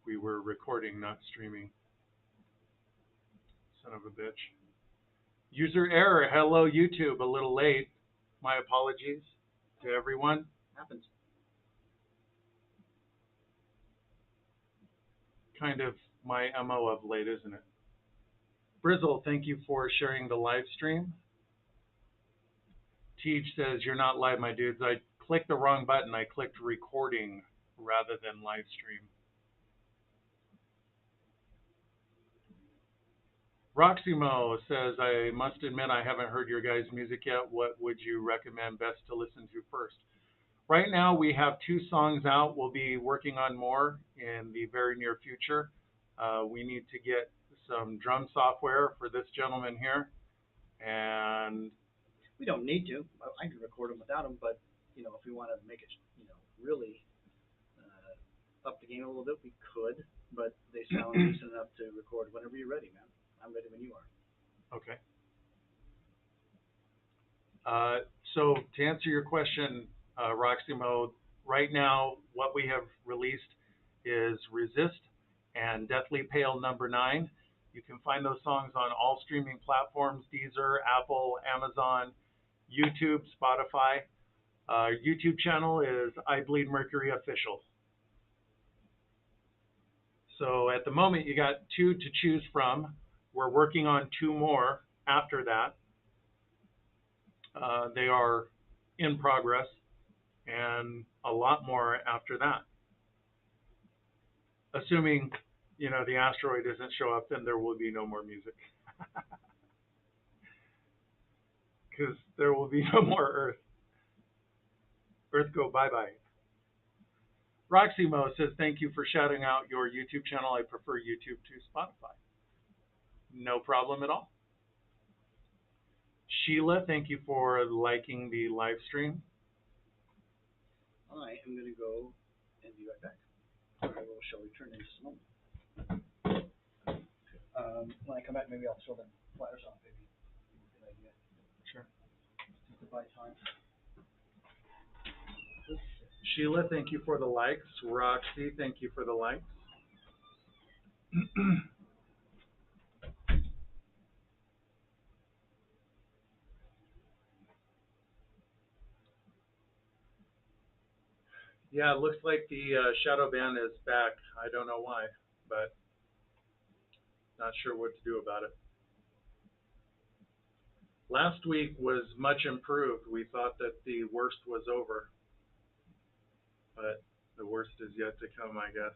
We were recording, not streaming. Son of a bitch. User error. Hello, YouTube. A little late. My apologies to everyone. Happens. Kind of my MO of late, isn't it? Brizzle, thank you for sharing the live stream. Teej says, you're not live, my dudes. I clicked the wrong button. I clicked recording rather than live stream. Roxymo says, I must admit I haven't heard your guys' music yet. What would you recommend best to listen to first? Right now we have 2 songs out. We'll be working on more in the very near future. We need to get some drum software for this gentleman here. And we don't need to. I can record them without them, but if we want to make it, really up the game a little bit, we could. But they sound decent enough to record whenever you're ready, man. I'm ready when you are. Okay. So to answer your question, Roxymo, right now what we have released is Resist and Deathly Pale Number 9. You can find those songs on all streaming platforms, Deezer, Apple, Amazon, YouTube, Spotify. Our YouTube channel is I Bleed Mercury Official. So at the moment you got 2 to choose from. We're working on 2 more after that. They are in progress, and a lot more after that. Assuming, the asteroid doesn't show up, then there will be no more music. Because there will be no more Earth. Earth go bye-bye. Roxymo says, thank you for shouting out your YouTube channel. I prefer YouTube to Spotify. No problem at all. Sheila, thank you for liking the live stream. I am going to go and be right back. I shall return in just a moment. When I come back, maybe I'll throw the flyers off, maybe. Good idea. Sure. Just to buy time. Sheila, thank you for the likes. Roxy, thank you for the likes. Yeah, it looks like the shadow ban is back. I don't know why, but not sure what to do about it. Last week was much improved. We thought that the worst was over, but the worst is yet to come, I guess.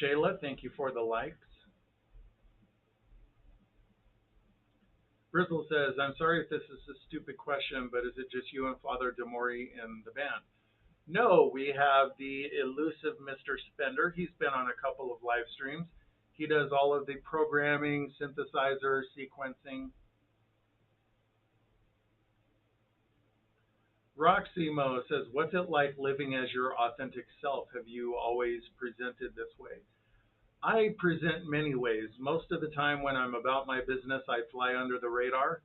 Shayla, thank you for the likes. Brizzle says, I'm sorry if this is a stupid question, but is it just you and Father Demori in the band? No, we have the elusive Mr. Spender. He's been on a couple of live streams. He does all of the programming, synthesizer, sequencing. Roxymo says, what's it like living as your authentic self? Have you always presented this way? I present many ways. Most of the time when I'm about my business, I fly under the radar.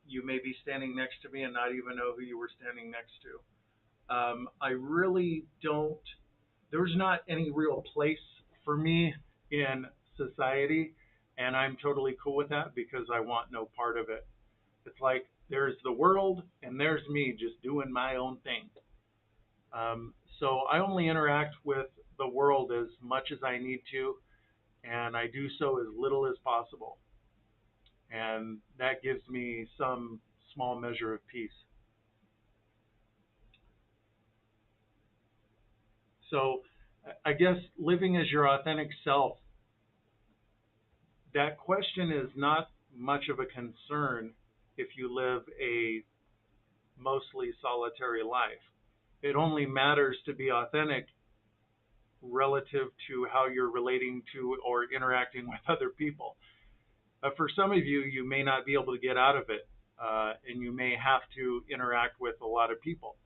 You may be standing next to me and not even know who you were standing next to. I really don't, there's not any real place for me in society, and I'm totally cool with that because I want no part of it. It's like there's the world and there's me just doing my own thing. So I only interact with the world as much as I need to, and I do so as little as possible. And that gives me some small measure of peace. So I guess living as your authentic self, that question is not much of a concern if you live a mostly solitary life. It only matters to be authentic relative to how you're relating to or interacting with other people. For some of you, you may not be able to get out of it, and you may have to interact with a lot of people.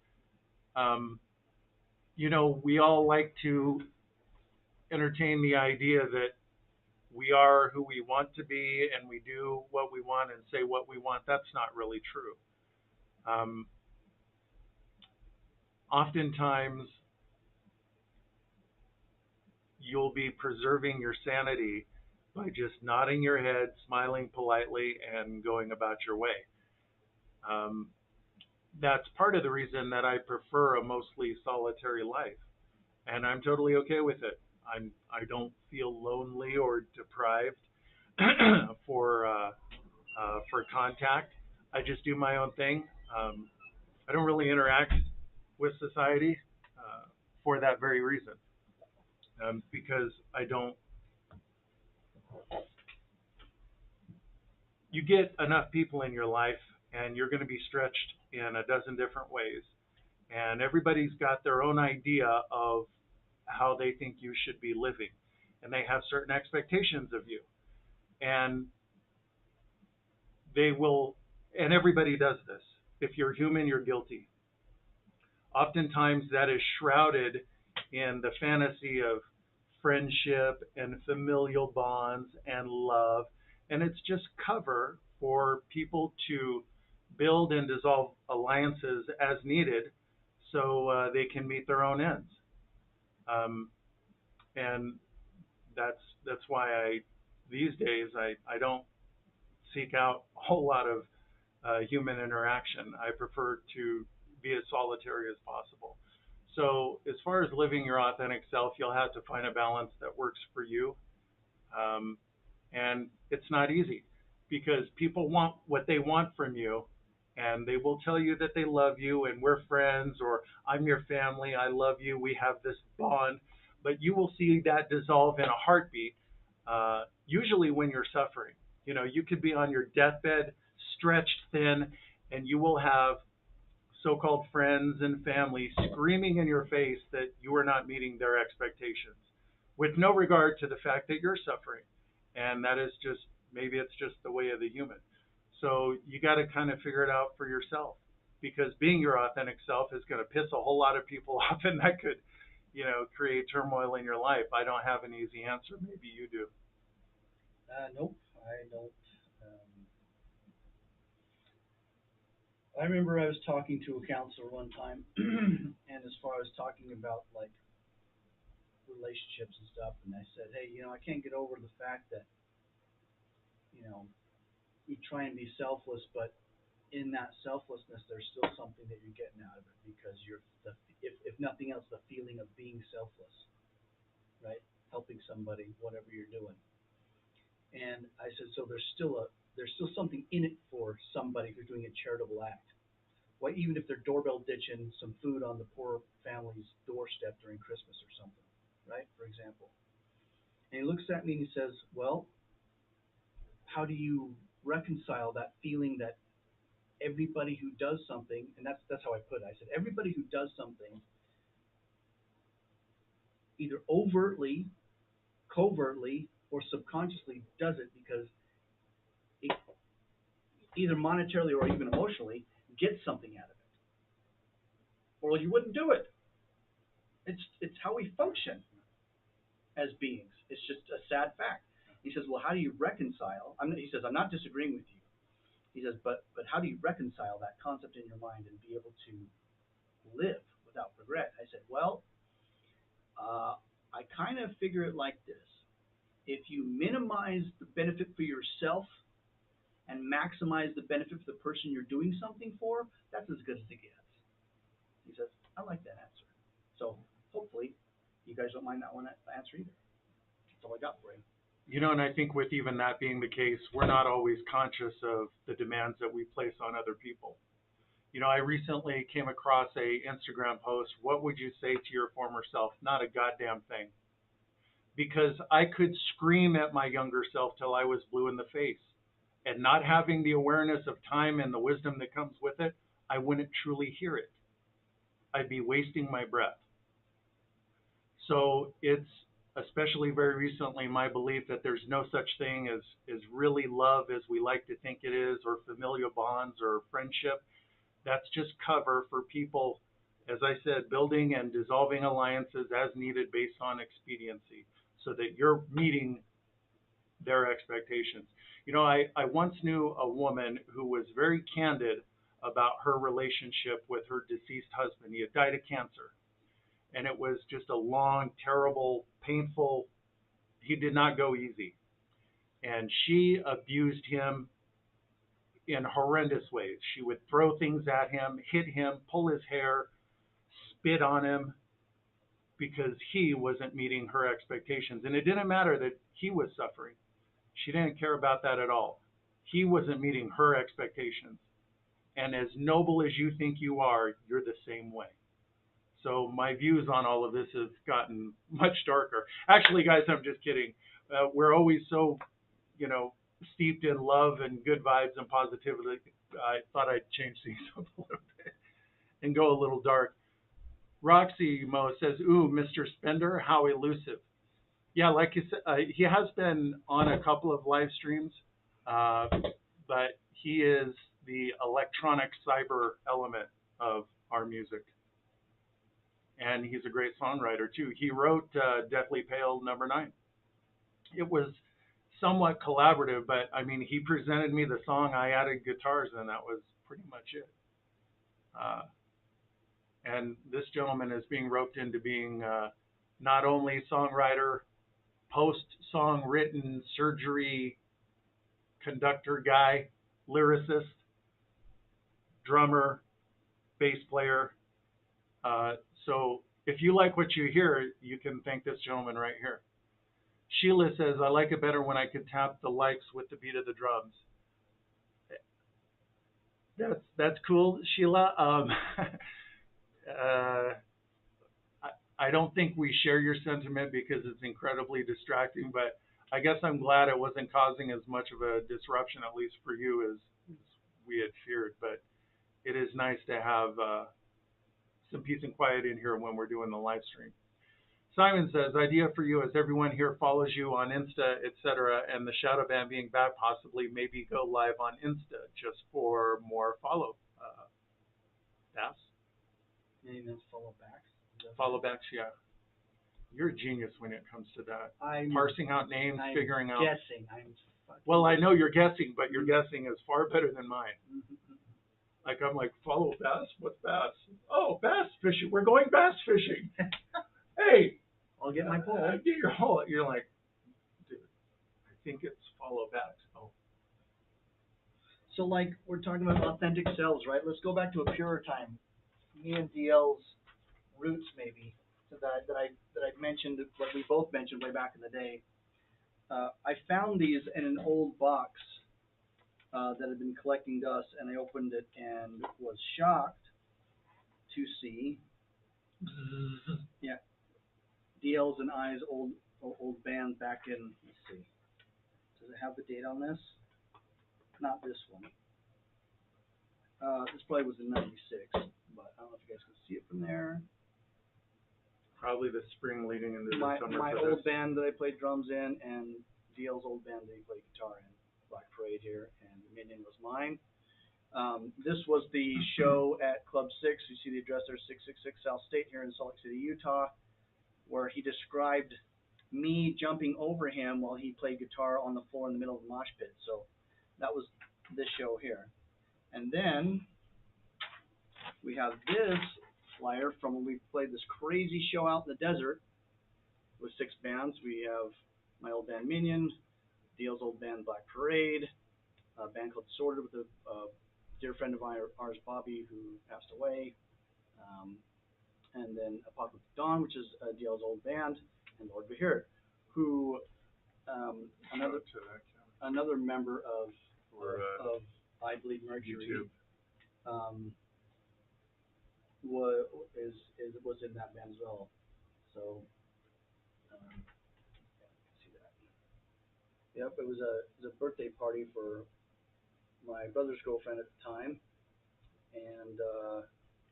We all like to entertain the idea that we are who we want to be and we do what we want and say what we want. That's not really true. Oftentimes, you'll be preserving your sanity by just nodding your head, smiling politely, and going about your way. Um, that's part of the reason that I prefer a mostly solitary life, and I'm totally okay with it. I don't feel lonely or deprived for contact. I just do my own thing. I don't really interact with society for that very reason, because I don't. You get enough people in your life, and you're going to be stretched in a dozen different ways, and everybody's got their own idea of how they think you should be living, and they have certain expectations of you, and they will. And everybody does this. If you're human, you're guilty. Oftentimes that is shrouded in the fantasy of friendship and familial bonds and love. And it's just cover for people to build and dissolve alliances as needed so they can meet their own ends. Um, and that's why these days I don't seek out a whole lot of human interaction. I prefer to be as solitary as possible. So, as far as living your authentic self, you'll have to find a balance that works for you. Um, and it's not easy because people want what they want from you, and they will tell you that they love you and we're friends, or I'm your family, I love you, we have this bond. But you will see that dissolve in a heartbeat, usually when you're suffering. You know, you could be on your deathbed, stretched thin, and you will have so-called friends and family screaming in your face that you are not meeting their expectations with no regard to the fact that you're suffering. And that is just, maybe it's just the way of the human. So you got to kind of figure it out for yourself, because being your authentic self is going to piss a whole lot of people off, and that could, create turmoil in your life. I don't have an easy answer. Maybe you do. Nope, I don't. Um, I remember I was talking to a counselor one time, and as far as talking about like relationships and stuff, and I said, hey, I can't get over the fact that you know you try and be selfless, but in that selflessness, there's still something that you're getting out of it because if nothing else, the feeling of being selfless, right? Helping somebody, whatever you're doing. And I said, so there's still something in it for somebody who's doing a charitable act. Why, even if they're doorbell ditching some food on the poor family's doorstep during Christmas or something, right? For example. And he looks at me and he says, well, how do you reconcile that feeling that everybody who does something, and that's how I put it. I said everybody who does something either overtly, covertly, or subconsciously does it because it either monetarily or even emotionally gets something out of it, or you wouldn't do it. It's how we function as beings. It's just a sad fact. He says, well, how do you reconcile? He says, I'm not disagreeing with you. He says, but how do you reconcile that concept in your mind and be able to live without regret? I said, well, I kind of figure it like this. If you minimize the benefit for yourself and maximize the benefit for the person you're doing something for, that's as good as it gets. He says, I like that answer. So hopefully you guys don't mind that one answer either. That's all I got for you. And I think with even that being the case, we're not always conscious of the demands that we place on other people. I recently came across a Instagram post. What would you say to your former self? Not a goddamn thing. Because I could scream at my younger self till I was blue in the face. And not having the awareness of time and the wisdom that comes with it, I wouldn't truly hear it. I'd be wasting my breath. So it's especially very recently my belief that there's no such thing as really love as we like to think it is, or familial bonds or friendship. That's just cover for people, as I said, building and dissolving alliances as needed based on expediency so that you're meeting their expectations. I once knew a woman who was very candid about her relationship with her deceased husband. He had died of cancer. and it was just a long, terrible, painful. He did not go easy, and she abused him in horrendous ways. She would throw things at him, hit him, pull his hair, spit on him because he wasn't meeting her expectations. And it didn't matter that he was suffering. She didn't care about that at all. He wasn't meeting her expectations. And as noble as you think you are, you're the same way. So my views on all of this have gotten much darker. Actually, guys, I'm just kidding. We're always so, you know, steeped in love and good vibes and positivity. I thought I'd change things up a little bit and go a little dark. Roxy Mo says, "Ooh, Mr. Spender, how elusive." Yeah, like you said, he has been on a couple of live streams, uh, but he is the electronic cyber element of our music, and he's a great songwriter too. He wrote "Deathly Pale" #9. It was somewhat collaborative, but I mean, he presented me the song, I added guitars, and that was pretty much it. Uh, and this gentleman is being roped into being not only songwriter, post song written, surgery, conductor guy, lyricist, drummer, bass player. Uh, so if you like what you hear, you can thank this gentleman right here. Sheila says, "I like it better when I could tap the likes with the beat of the drums." That's cool, Sheila. Uh, I don't think we share your sentiment because it's incredibly distracting, but I guess I'm glad it wasn't causing as much of a disruption, at least for you, as we had feared. But it is nice to have some peace and quiet in here when we're doing the live stream. Simon says, "Idea for you as everyone here follows you on Insta, etc., and the shadow ban being bad, possibly maybe go live on Insta just for more follow. That's Maybe that's follow backs. follow backs, yeah. You're a genius when it comes to that. I'm Parsing out names, I'm figuring out. guessing. I'm fucking Well, I know you're guessing, but your guessing is far better than mine. mm-hmm. Like I'm like, follow bass? What's bass? Oh, bass fishing. We're going bass fishing. Hey, I'll get my pole. get your haul. You're like, dude, I think it's follow back. Oh, So like we're talking about authentic selves, right? Let's go back to a purer time. Me and DL's roots maybe that I mentioned, what we both mentioned way back in the day. I found these in an old box that had been collecting dust, and I opened it and was shocked to see, yeah, DL's and I's old band back in. Let's see, does it have the date on this? Not this one. This probably was in '96, but I don't know if you guys can see it from there. probably the spring leading into the My summer. my for old this. band that I played drums in, and DL's old band that he played guitar in, Black Parade here, and Minion was mine. This was the show at Club 6. You see the address there, 666 South State here in Salt Lake City, Utah, where he described me jumping over him while he played guitar on the floor in the middle of the mosh pit. So that was this show here. And then we have this flyer from when we played this crazy show out in the desert with 6 bands. We have my old band Minion, Deal's old band Black Parade, a band called Disordered with a dear friend of ours, Bobby, who passed away, and then Apocalyptic Dawn, which is DL's old band, and Lord Behir, who another member of I Believe Mercury was in that band as well. So see that. Yep, it was a birthday party for my brother's girlfriend at the time, and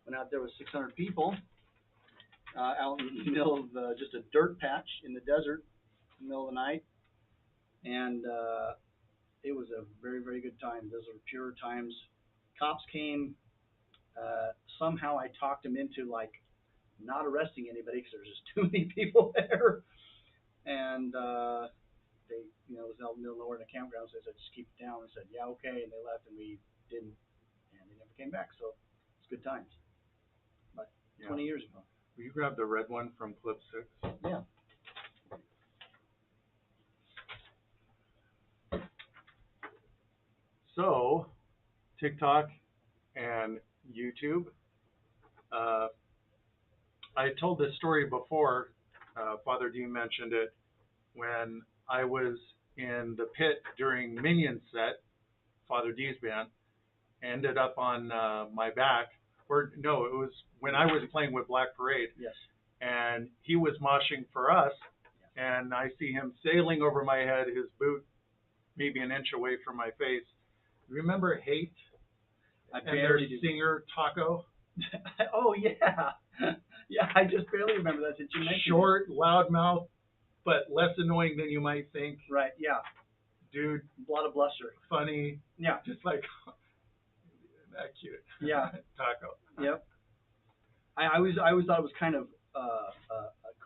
went out there with 600 people out in the middle of just a dirt patch in the desert in the middle of the night, and it was a very, very good time. Those were pure times. Cops came. Somehow I talked them into like not arresting anybody because there was just too many people there, and they, it was out in the middle of nowhere in a campground, so I said, just keep it down. I said, yeah, okay, and they left, and we didn't, and they never came back. So it's good times. But 20 years ago. Will you grab the red one from clip 6? Yeah. So, TikTok and YouTube. Uh, I told this story before. Father Dean mentioned it when I was in the pit during Minion set, Father D's band, ended up on my back. Or no, it was when I was playing with Black Parade, Yes. and he was moshing for us, Yes. and I see him sailing over my head, his boot maybe an inch away from my face. Remember Hate I and their barely do. singer Taco? Oh yeah. Yeah, I just barely remember that since you mentioned Short, loudmouth, but less annoying than you might think. it. Right. Yeah. Dude, A lot of bluster. funny, Yeah. just like that cute. Yeah. Taco. Yep. I always thought it was kind of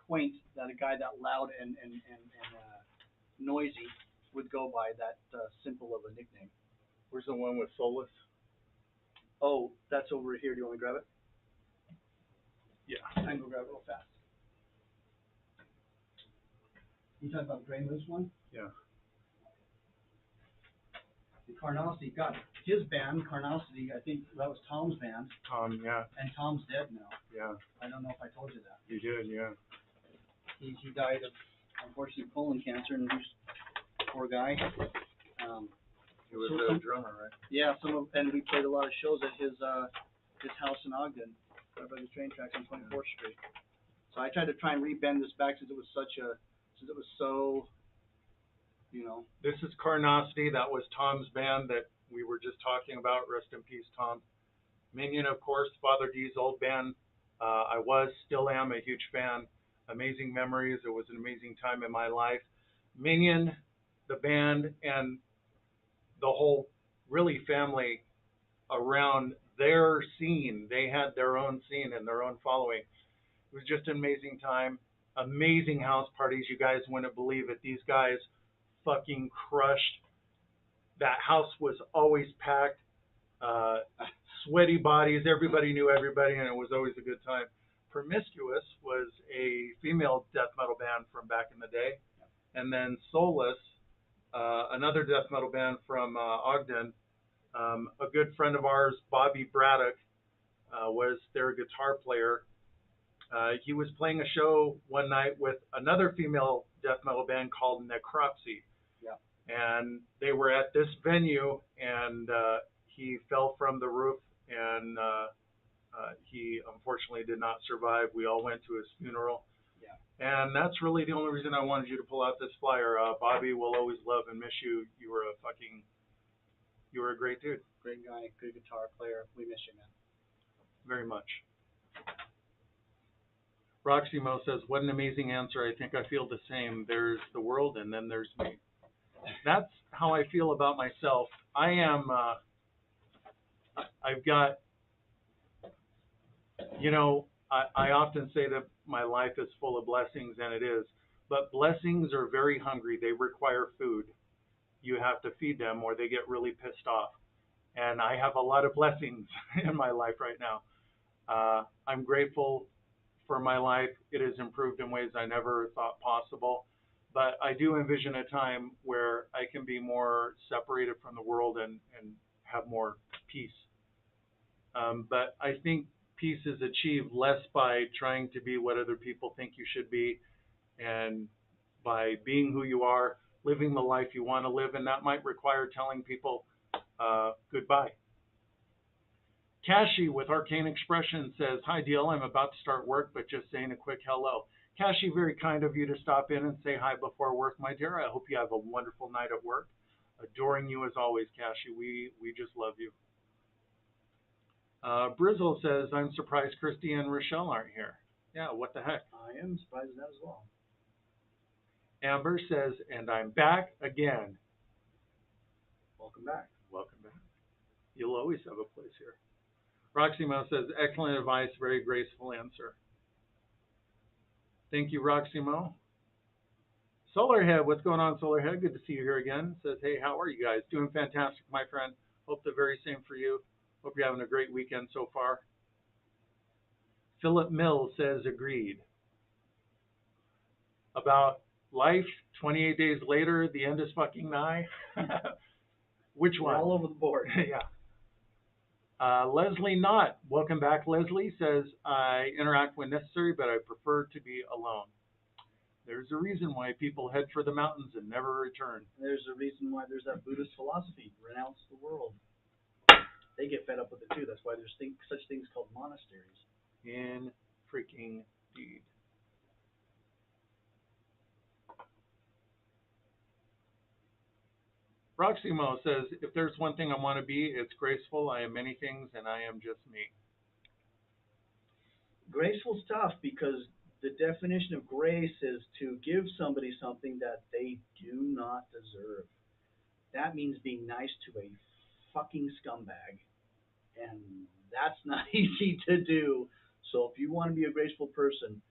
quaint that a guy that loud and noisy would go by that simple of a nickname. Where's the one with Solus? Oh, that's over here. Do you want me to grab it? Yeah. I can go grab it real fast. You talking about the Gray Moose one? Yeah. The Carnosity got his band, Carnosity, I think that was Tom's band, Tom, yeah. and Tom's dead now. Yeah. I don't know if I told you that. You did, yeah. He died of, unfortunately, colon cancer, and he's poor guy. He was So a drummer, right? Yeah, and we played a lot of shows at his house in Ogden, right by the train tracks on 24th Street. So I tried to rebend this back since it was so, This is Carnosity. That was Tom's band that we were just talking about. Rest in peace, Tom. Minion, of course, Father D's old band. I still am a huge fan. Amazing memories. It was an amazing time in my life. Minion, the band, and the whole really family around their scene. They had their own scene and their own following. It was just an amazing time. Amazing house parties. You guys wouldn't believe it. These guys fucking crushed. That house was always packed. Sweaty bodies. Everybody knew everybody, and it was always a good time. Promiscuous was a female death metal band from back in the day. And then Solus, another death metal band from Ogden. A good friend of ours, Bobby Braddock, was their guitar player. He was playing a show one night with another female death metal band called Necropsy. Yeah. And they were at this venue, and he fell from the roof, and he unfortunately did not survive. We all went to his funeral. Yeah. And that's really the only reason I wanted you to pull out this flyer. Bobby will always love and miss you. You were a great dude. Great guy, good guitar player. We miss you, man. Very much. Roxy Mo says, what an amazing answer. I think I feel the same. There's the world, and then there's me. That's how I feel about myself. I am, I've got, I often say that my life is full of blessings, and it is. But blessings are very hungry. They require food. You have to feed them, or they get really pissed off. And I have a lot of blessings in my life right now. I'm grateful for my life. It has improved in ways I never thought possible. But I do envision a time where I can be more separated from the world and have more peace. But I think peace is achieved less by trying to be what other people think you should be, and by being who you are, living the life you want to live, and that might require telling people goodbye. Kashi with Arcane Expression says, hi Deal, I'm about to start work, but just saying a quick hello. Kashi, very kind of you to stop in and say hi before work, my dear. I hope you have a wonderful night at work. Adoring you as always, Kashi. We just love you. Brizzle says, I'm surprised Christy and Rochelle aren't here. Yeah, what the heck? I am surprised at that as well. Amber says, and I'm back again. Welcome back. Welcome back. You'll always have a place here. Roxy Mo says, excellent advice, very graceful answer. Thank you, Roxy Mo. Solarhead, what's going on, Solarhead? Good to see you here again. Says, hey, how are you guys? Doing fantastic, my friend. Hope the very same for you. Hope you're having a great weekend so far. Philip Mills says agreed. About life, 28 days later, the end is fucking nigh. Which We're one? all over the board. Yeah. Leslie Knott, welcome back, Leslie, says, I interact when necessary, but I prefer to be alone. There's a reason why people head for the mountains and never return. There's a reason why there's that Buddhist philosophy, renounce the world. They get fed up with it too. That's why there's such things called monasteries. In freaking deed. Roximo says, if there's one thing I want to be, it's graceful. I am many things, and I am just me. Graceful stuff, because the definition of grace is to give somebody something that they do not deserve. That means being nice to a fucking scumbag. And that's not easy to do. So if you want to be a graceful person,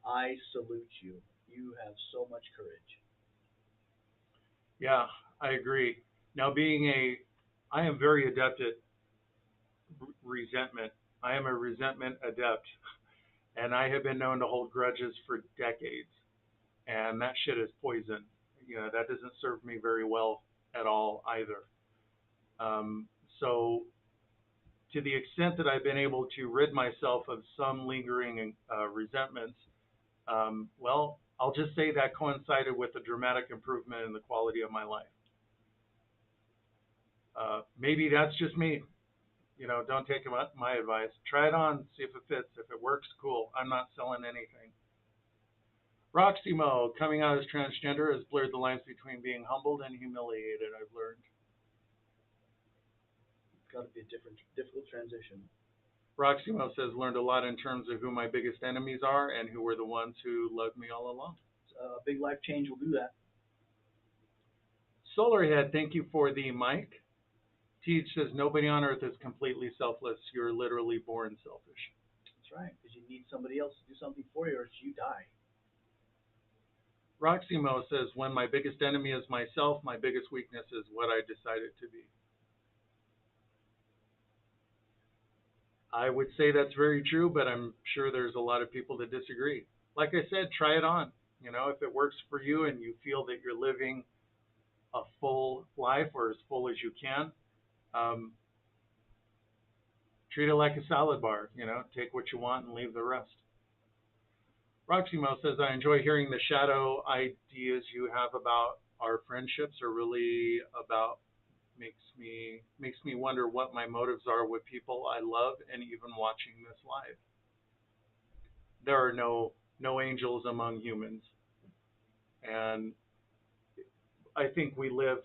I salute you. You have so much courage. Yeah, I agree. Now, I am very adept at resentment. I am a resentment adept, and I have been known to hold grudges for decades. And that shit is poison. That doesn't serve me very well at all either. Um, so, to the extent that I've been able to rid myself of some lingering resentments, well, I'll just say that coincided with a dramatic improvement in the quality of my life. Maybe that's just me. Don't take my advice. Try it on, see if it fits. If it works, cool. I'm not selling anything. Roxy Mo, coming out as transgender, has blurred the lines between being humbled and humiliated, I've learned. It's got to be a difficult transition. Roxy Mo says, learned a lot in terms of who my biggest enemies are and who were the ones who loved me all along. A big life change will do that. Solarhead, thank you for the mic. Teach says, nobody on earth is completely selfless. You're literally born selfish. That's right, because you need somebody else to do something for you or else you die. Roxy Mo says, when my biggest enemy is myself, my biggest weakness is what I decided to be. I would say that's very true, but I'm sure there's a lot of people that disagree. Like I said, try it on. If it works for you and you feel that you're living a full life or as full as you can, um, treat it like a salad bar. Take what you want and leave the rest. Roxy Mo says, I enjoy hearing the shadow ideas you have about our friendships are really about makes me wonder what my motives are with people I love and even watching this live. There are no angels among humans. And I think we live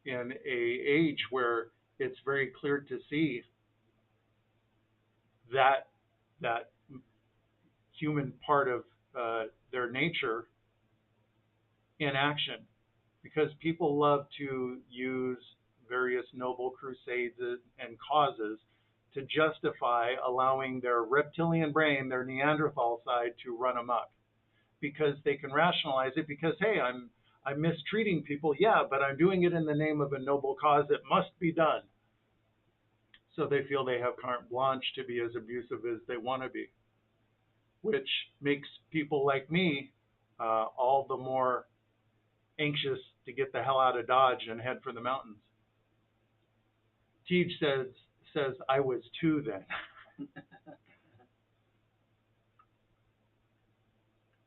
in a age where it's very clear to see that that human part of their nature in action, because people love to use various noble crusades and causes to justify allowing their reptilian brain, their Neanderthal side, to run amok, because they can rationalize it because, hey, I'm mistreating people, yeah, but I'm doing it in the name of a noble cause. It must be done. So they feel they have carte blanche to be as abusive as they want to be, which makes people like me all the more anxious to get the hell out of Dodge and head for the mountains. Teej says I was two then.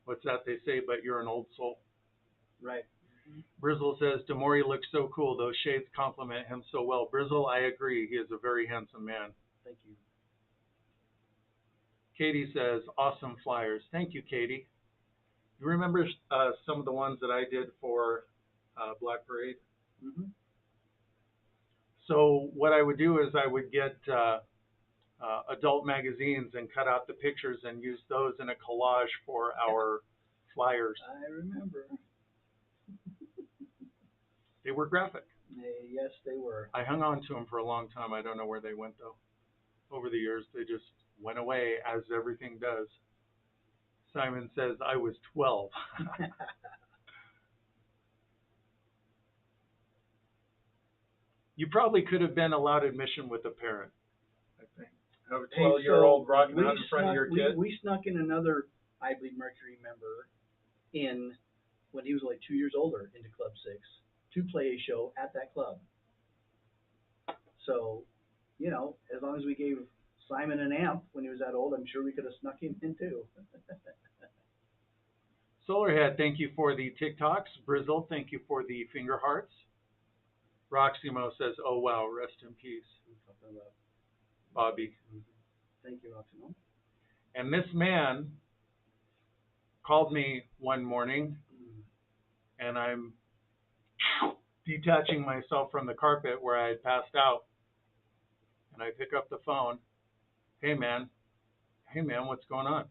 What's that they say? But you're an old soul. Right. Brizzle says Demori looks so cool. Those shades complement him so well. Brizzle, I agree. He is a very handsome man. Thank you. Katie says awesome flyers. Thank you, Katie. You remember some of the ones that I did for Black Parade? Mm-hmm. So what I would do is I would get adult magazines and cut out the pictures and use those in a collage for our flyers. I remember. They were graphic. Yes, they were. I hung on to them for a long time. I don't know where they went though. Over the years, they just went away, as everything does. Simon says I was 12. You probably could have been allowed admission with a parent, I think. Have a Hey, 12-year-old so rocking we out in front of snuck your we kid. we snuck in another, I believe, Mercury member in when he was like 2 years older into Club Six to play a show at that club. So, as long as we gave Simon an amp when he was that old, I'm sure we could have snuck him in too. Solarhead, thank you for the TikToks. Brizzle, thank you for the finger hearts. Roximo says, oh wow, rest in peace, Bobby. Thank you, Roxanne. And this man called me one morning, and I'm detaching myself from the carpet where I had passed out, and I pick up the phone. Hey man, what's going on?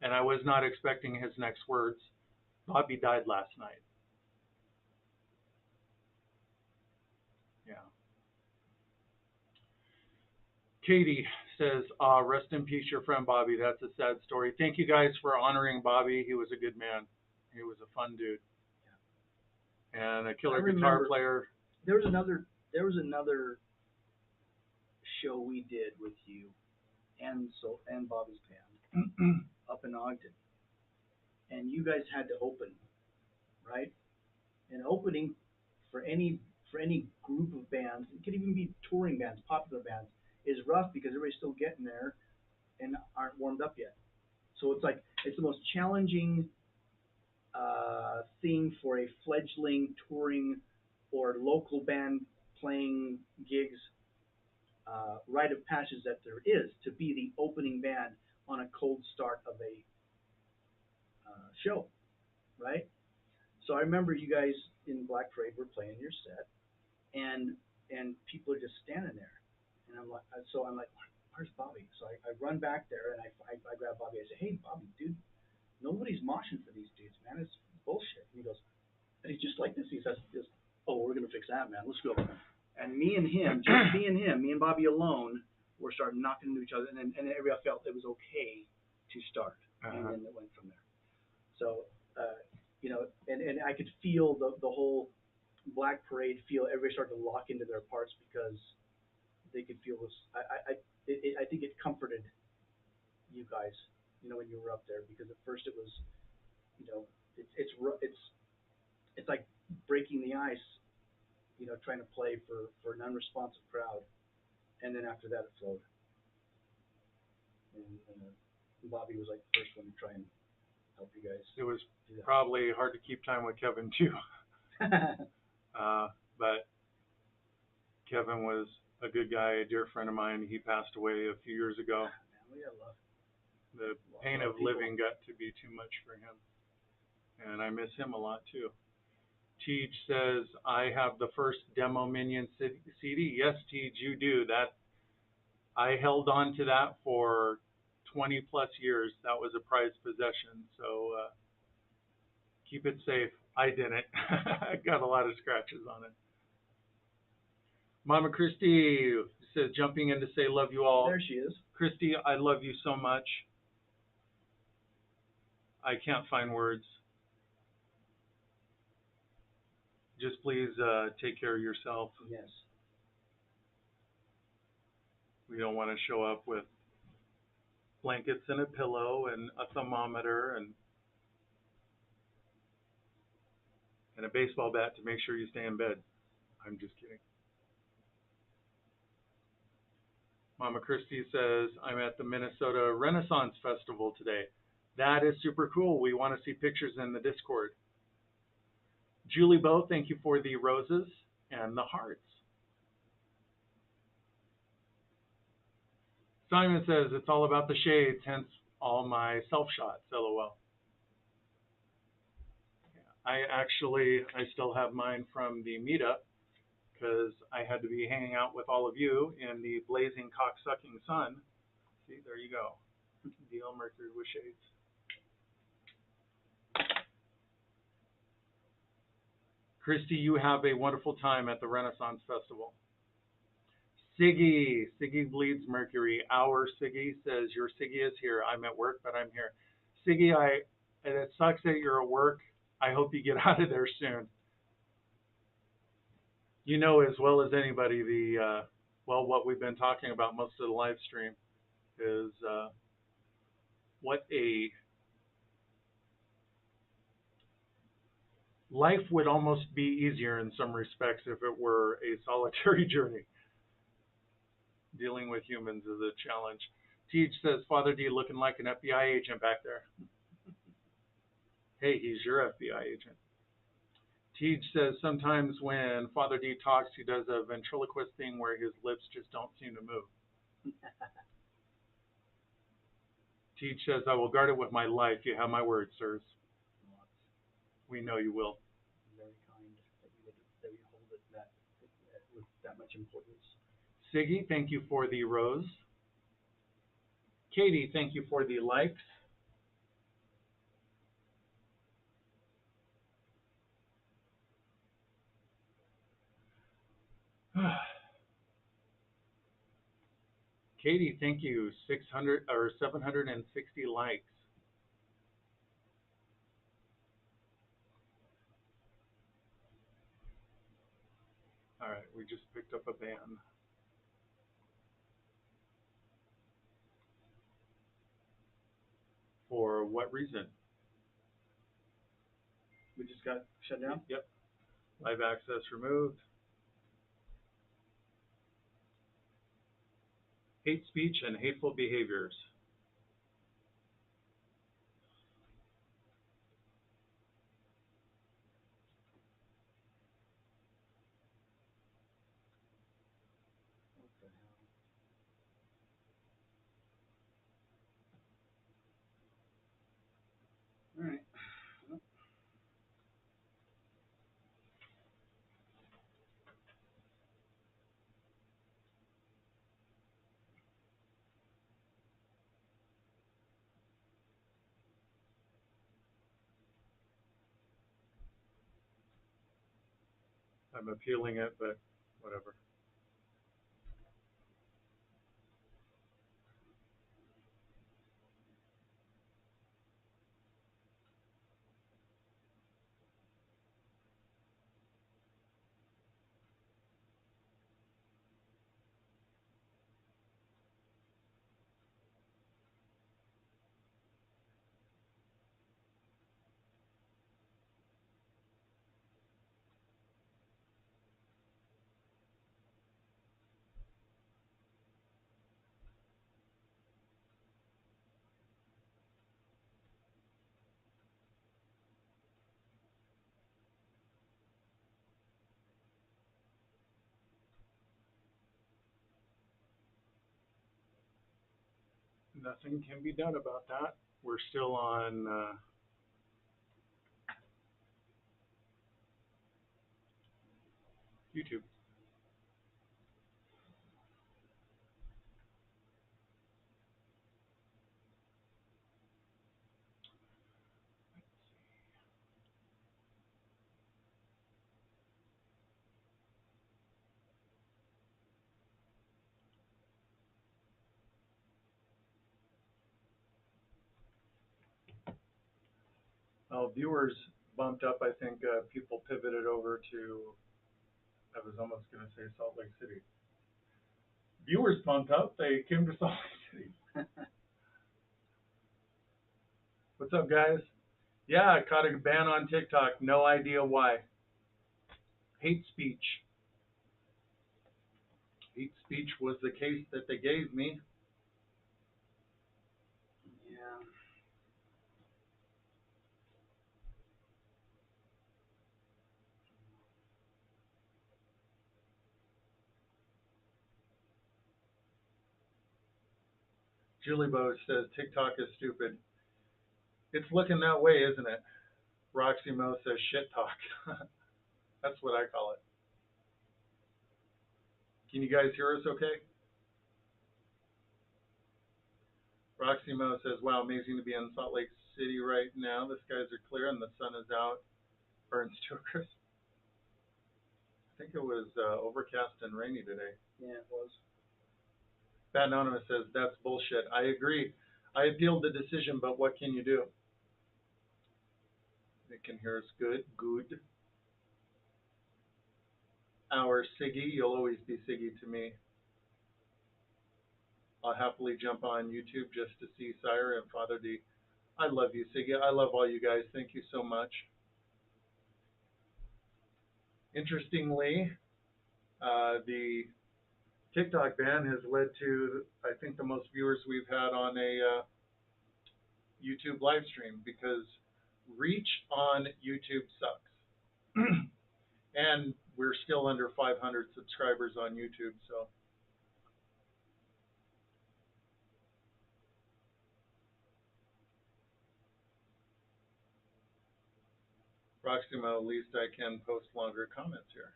And I was not expecting his next words. Bobby died last night. Yeah. Katie says, rest in peace, your friend Bobby. That's a sad story. Thank you guys for honoring Bobby. He was a good man. He was a fun dude. And a killer guitar player. There was another show we did with you and Bobby's band up in Ogden, and you guys had to open, right? And opening for any group of bands, it could even be touring bands, popular bands, is rough because everybody's still getting there and aren't warmed up yet. So it's the most challenging thing for a fledgling touring or local band playing gigs rite of passage that there is to be the opening band on a cold start of a show, right? So I remember you guys in Black Parade were playing your set, and people are just standing there, and I'm like, where's Bobby? So I run back there and I grab Bobby. I say, hey Bobby, dude, nobody's moshing for these dudes, man. It's bullshit. And he goes, and he's just like this. He says, oh, we're gonna fix that, man. Let's go. And me and him, just me and Bobby alone, were starting knocking into each other, and everybody felt it was okay to start, and then it went from there. So, and I could feel the whole Black Parade feel. Everybody started to lock into their parts because they could feel this. I think it comforted you guys, when you were up there, because at first it was, you know, it's like breaking the ice, trying to play for an unresponsive crowd, and then after that it flowed. And Bobby was like the first one to try and help you guys. It was do that. probably hard to keep time with Kevin too. But Kevin was a good guy, a dear friend of mine. He passed away a few years ago. Man, we gotta love The pain of living got to be too much for him, and I miss him a lot too. Teej says, I have the first Demo Minion CD. Yes, Teej, you do. That I held on to that for 20 plus years. That was a prized possession. So keep it safe. I didn't. I got a lot of scratches on it. Mama Christy says, jumping in to say love you all. There she is. Christy, I love you so much. I can't find words. Just please take care of yourself. Yes. We don't want to show up with blankets and a pillow and a thermometer and a baseball bat to make sure you stay in bed. I'm just kidding. Mama Christie says, I'm at the Minnesota Renaissance Festival today. That is super cool. We want to see pictures in the Discord. Julie Bow, thank you for the roses and the hearts. Simon says, it's all about the shades, hence all my self-shots, LOL. I still have mine from the meetup because I had to be hanging out with all of you in the blazing cock-sucking sun. See, there you go. DL Mercury with shades. Christy, you have a wonderful time at the Renaissance Festival. Siggy bleeds Mercury. Our Siggy says, your Siggy is here. I'm at work, but I'm here. Siggy, it sucks that you're at work. I hope you get out of there soon. You know as well as anybody Well, what we've been talking about most of the live stream is what a life would almost be easier in some respects if it were a solitary journey. Dealing with humans is a challenge. Teach says, Father D looking like an FBI agent back there. Hey, he's your FBI agent. Teach says, sometimes when Father D talks, he does a ventriloquist thing where his lips just don't seem to move. Teach says, I will guard it with my life. You have my word, sirs. Well, We know you will. it's very kind that you hold it with that much importance. Siggy, thank you for the rose. Katie, thank you for the likes. Katie, thank you. 600 or 760 likes. All right, we just picked up a ban. For what reason? We just got shut down? Yep. Live access removed. Hate speech and hateful behaviors. What the hell? All right. Well, I'm appealing it, but whatever. Nothing can be done about that. We're still on YouTube. Viewers bumped up. I think people pivoted over to, I was almost going to say Salt Lake City. Viewers bumped up. They came to Salt Lake City. What's up, guys? Yeah, I caught a ban on TikTok. No idea why. Hate speech. Hate speech was the case that they gave me. yeah. Julie Bo says TikTok is stupid. It's looking that way, isn't it? Roxy Mo says shit talk. That's what I call it. Can you guys hear us okay? Roxy Mo says, wow, amazing to be in Salt Lake City right now. The skies are clear and the sun is out. Burns to a crisp. I think it was overcast and rainy today. Yeah, it was. Bat Anonymous says, that's bullshit. I agree. I appealed the decision, but what can you do? They can hear us good. Good. Our Siggy, you'll always be Siggy to me. I'll happily jump on YouTube just to see Sire and Father D. I love you, Siggy. I love all you guys. Thank you so much. Interestingly, the TikTok ban has led to, I think, the most viewers we've had on a YouTube live stream because reach on YouTube sucks. And we're still under 500 subscribers on YouTube, so Proximo, at least I can post longer comments here.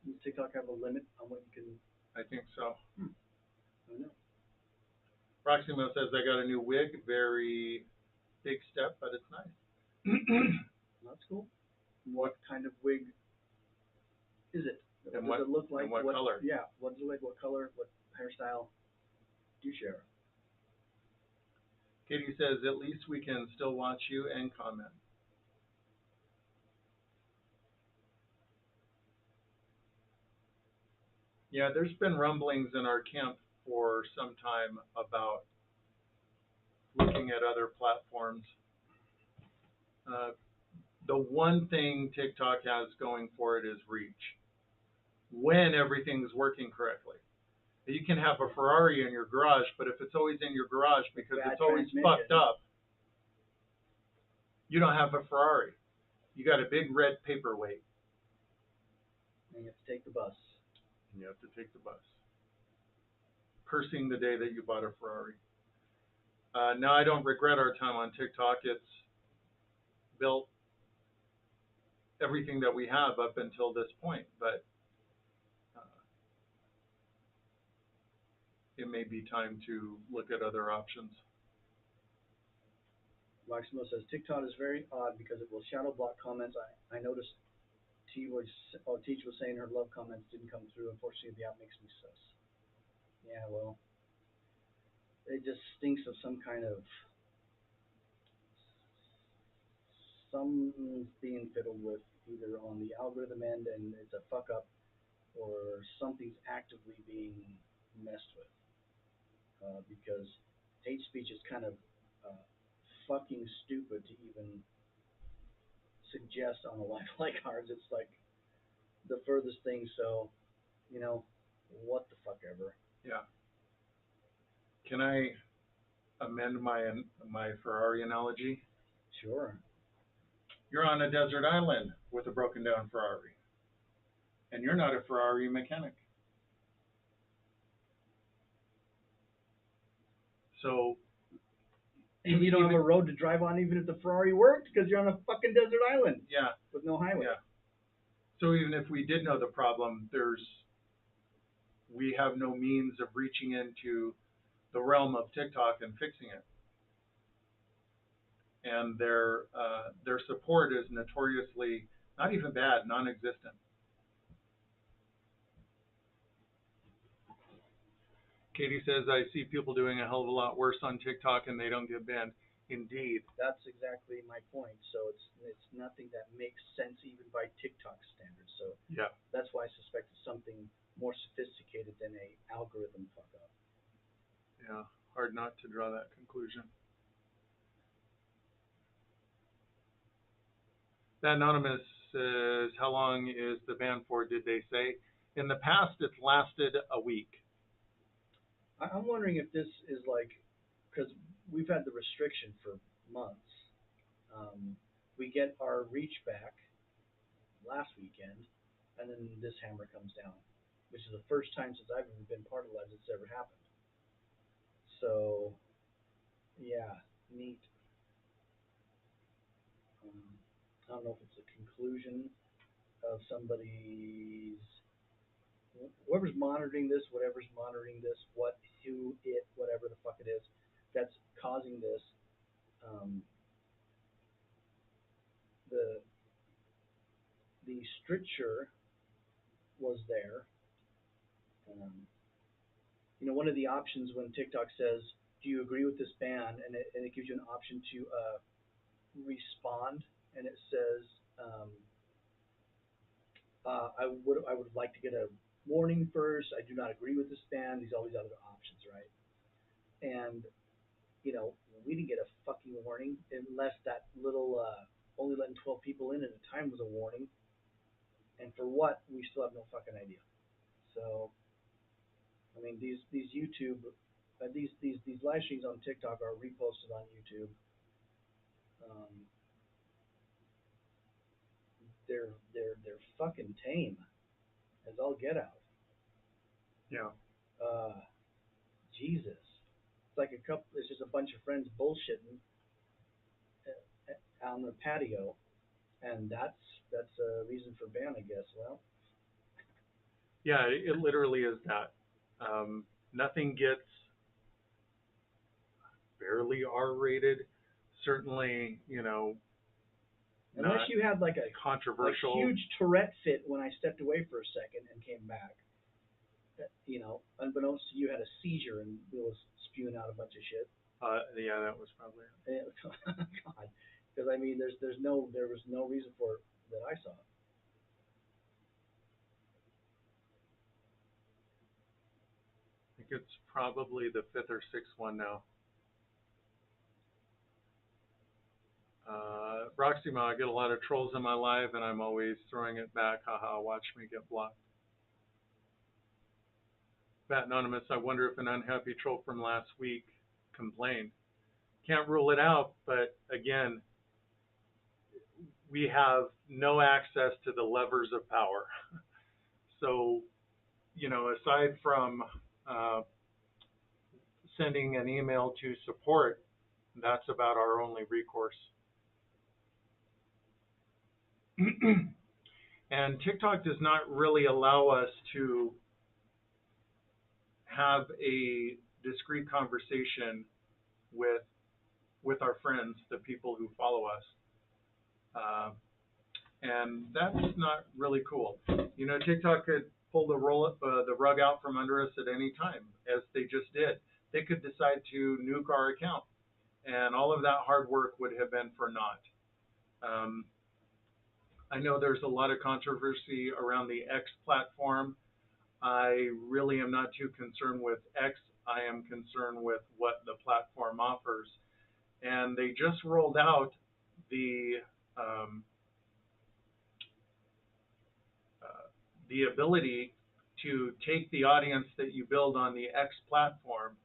Does TikTok have a limit on what you can? I think so. I don't know. Proximo says I got a new wig, very big step, but it's nice. That's cool. What kind of wig is it? And Does it look like? and what color? Yeah. What does it look like? What color? What hairstyle? Do you share? Katie says at least we can still watch you and comment. Yeah, there's been rumblings in our camp for some time about looking at other platforms. Uh, the one thing TikTok has going for it is reach. When everything's working correctly. You can have a Ferrari in your garage, but if it's always in your garage because Bad it's always transmission. fucked up, you don't have a Ferrari. You got a big red paperweight. And you have to take the bus. And you have to take the bus. Cursing the day that you bought a Ferrari. Now I don't regret our time on TikTok. It's built everything that we have up until this point, but it may be time to look at other options. Maximo says TikTok is very odd because it will shadow block comments. I noticed Teach was saying her love comments didn't come through. Unfortunately, the app makes me sus. Yeah, well, it just stinks of some kind of something's being fiddled with either on the algorithm end and it's a fuck up, or something's actively being messed with. Because hate speech is kind of uh, fucking stupid to even suggest on a life like ours. It's like the furthest thing. So, you know, what the fuck ever. Yeah. Can I amend my Ferrari analogy? Sure. You're on a desert island with a broken down Ferrari, and you're not a Ferrari mechanic. So And you don't have a road to drive on even if the Ferrari worked because you're on a fucking desert island. Yeah. With no highway. Yeah. So even if we did know the problem, we have no means of reaching into the realm of TikTok and fixing it. And their support is notoriously not even bad, non-existent. Katie says I see people doing a hell of a lot worse on TikTok and they don't get banned. Indeed. That's exactly my point. So it's nothing that makes sense even by TikTok standards. So Yeah. that's why I suspect it's something more sophisticated than a algorithm fuck up. Yeah. Hard not to draw that conclusion. That anonymous says, how long is the ban for, did they say? In the past, it's lasted a week. I'm wondering if this is like, because we've had the restriction for months. We get our reach back last weekend, and then this hammer comes down, which is the first time since I've ever been part of Lives it's ever happened. So, yeah, neat. I don't know if it's a conclusion of somebody's, whoever's monitoring this, whatever's monitoring this, whatever the fuck it is, that's causing this. Um, the stricture was there. Um, one of the options when TikTok says, "Do you agree with this ban?" and it gives you an option to respond, and it says, I would like to get a warning first. I do not agree with this ban. All these other options, right? and we didn't get a fucking warning unless that little only letting 12 people in at a time was a warning, and for what we still have no fucking idea. So I mean, these YouTube, these live streams on TikTok are reposted on YouTube. Um, they're fucking tame as all get out. Yeah. Uh, Jesus, it's like a couple. It's just a bunch of friends bullshitting on the patio, and that's a reason for ban, I guess. Well, Yeah, it literally is that. Nothing gets barely R-rated. Certainly, unless not you had like a controversial. huge Tourette fit when I stepped away for a second and came back. Unbeknownst to you, had a seizure and was spewing out a bunch of shit. Yeah, that was probably it. God, because I mean, there was no reason for it that I saw. I think it's probably the fifth or sixth one now. Proxima, I get a lot of trolls in my life, and I'm always throwing it back. Haha, watch me get blocked. Bat Anonymous, I wonder if an unhappy troll from last week complained. Can't rule it out, but again, we have no access to the levers of power. So, aside from uh, sending an email to support, that's about our only recourse. And TikTok does not really allow us to have a discreet conversation with our friends, the people who follow us, uh, and that's not really cool. TikTok could pull the rug out from under us at any time, as they just did. They could decide to nuke our account, and all of that hard work would have been for naught. Um, I know there's a lot of controversy around the X platform. I really am not too concerned with X. I am concerned with what the platform offers. And they just rolled out the um, uh, the ability to take the audience that you build on the X platform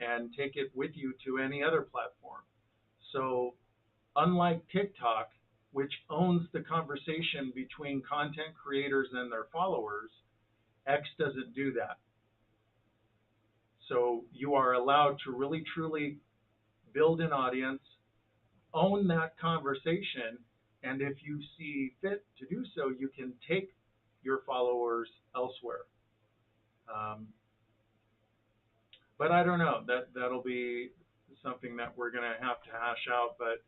and take it with you to any other platform. So unlike TikTok, which owns the conversation between content creators and their followers, X doesn't do that. So you are allowed to really truly build an audience, own that conversation, and if you see fit to do so, you can take your followers elsewhere. Um, but I don't know. That'll be something that we're going to have to hash out. But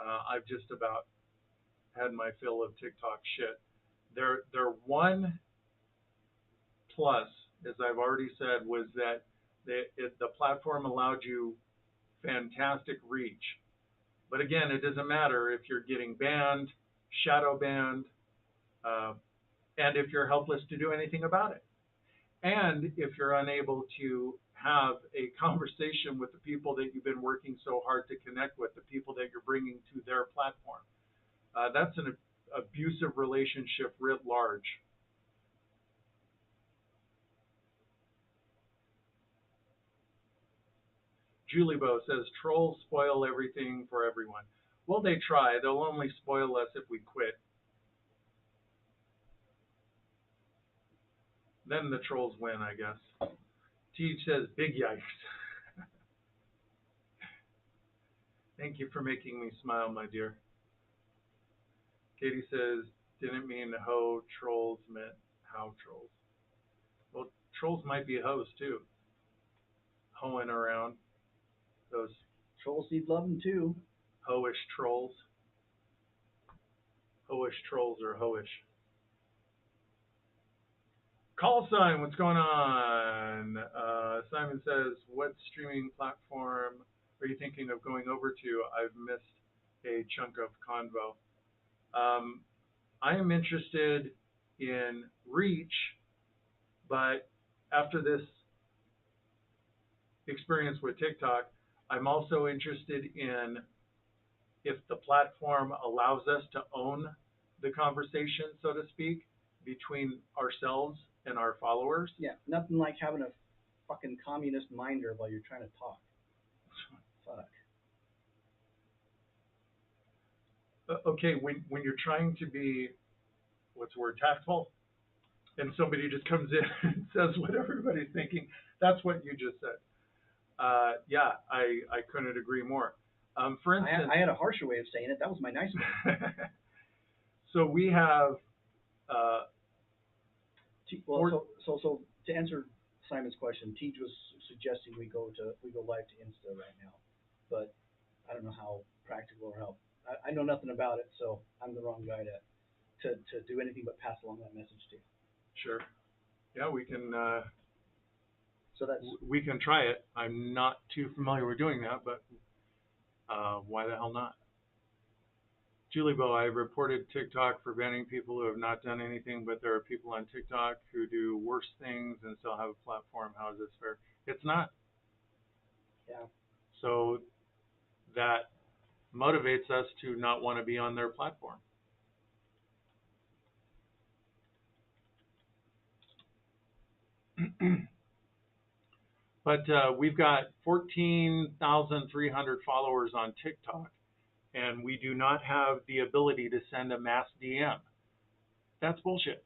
I've just about had my fill of TikTok shit. Their one plus, as I've already said, was that the platform allowed you fantastic reach. But again, it doesn't matter if you're getting banned, shadow banned, uh, and if you're helpless to do anything about it. And if you're unable to have a conversation with the people that you've been working so hard to connect with, the people that you're bringing to their platform. That's an abusive relationship writ large. Julie Bo says, trolls spoil everything for everyone. Well, they try. They'll only spoil us if we quit. Then the trolls win, I guess. Teach says, big yikes. Thank you for making me smile, my dear. Katie says, didn't mean ho trolls, meant how trolls. Well, trolls might be hoes too. Hoeing around. Those Trolls need loving too. hoish trolls. Hoish trolls are hoish. Call sign, what's going on? Simon says, what streaming platform are you thinking of going over to? I've missed a chunk of convo. I am interested in Reach, but after this experience with TikTok. I'm also interested in if the platform allows us to own the conversation, so to speak, between ourselves and our followers. Yeah, nothing like having a fucking communist minder while you're trying to talk. Fuck. Okay, when you're trying to be, what's the word, tactful, and somebody just comes in and says what everybody's thinking, that's what you just said. Yeah, I couldn't agree more. For instance, I had a harsher way of saying it. That was my nice way. so we have, uh, So to answer Simon's question, Tej was suggesting we go live to Insta right now, but I don't know how practical or how I know nothing about it, so I'm the wrong guy to do anything but pass along that message to you. sure, yeah, So that's we can try it. I'm not too familiar with doing that, but why the hell not? Julie Bo, I reported TikTok for banning people who have not done anything, but there are people on TikTok who do worse things and still have a platform. How is this fair? It's not. yeah. So that motivates us to not want to be on their platform. But we've got 14,300 followers on TikTok, and we do not have the ability to send a mass DM. That's bullshit.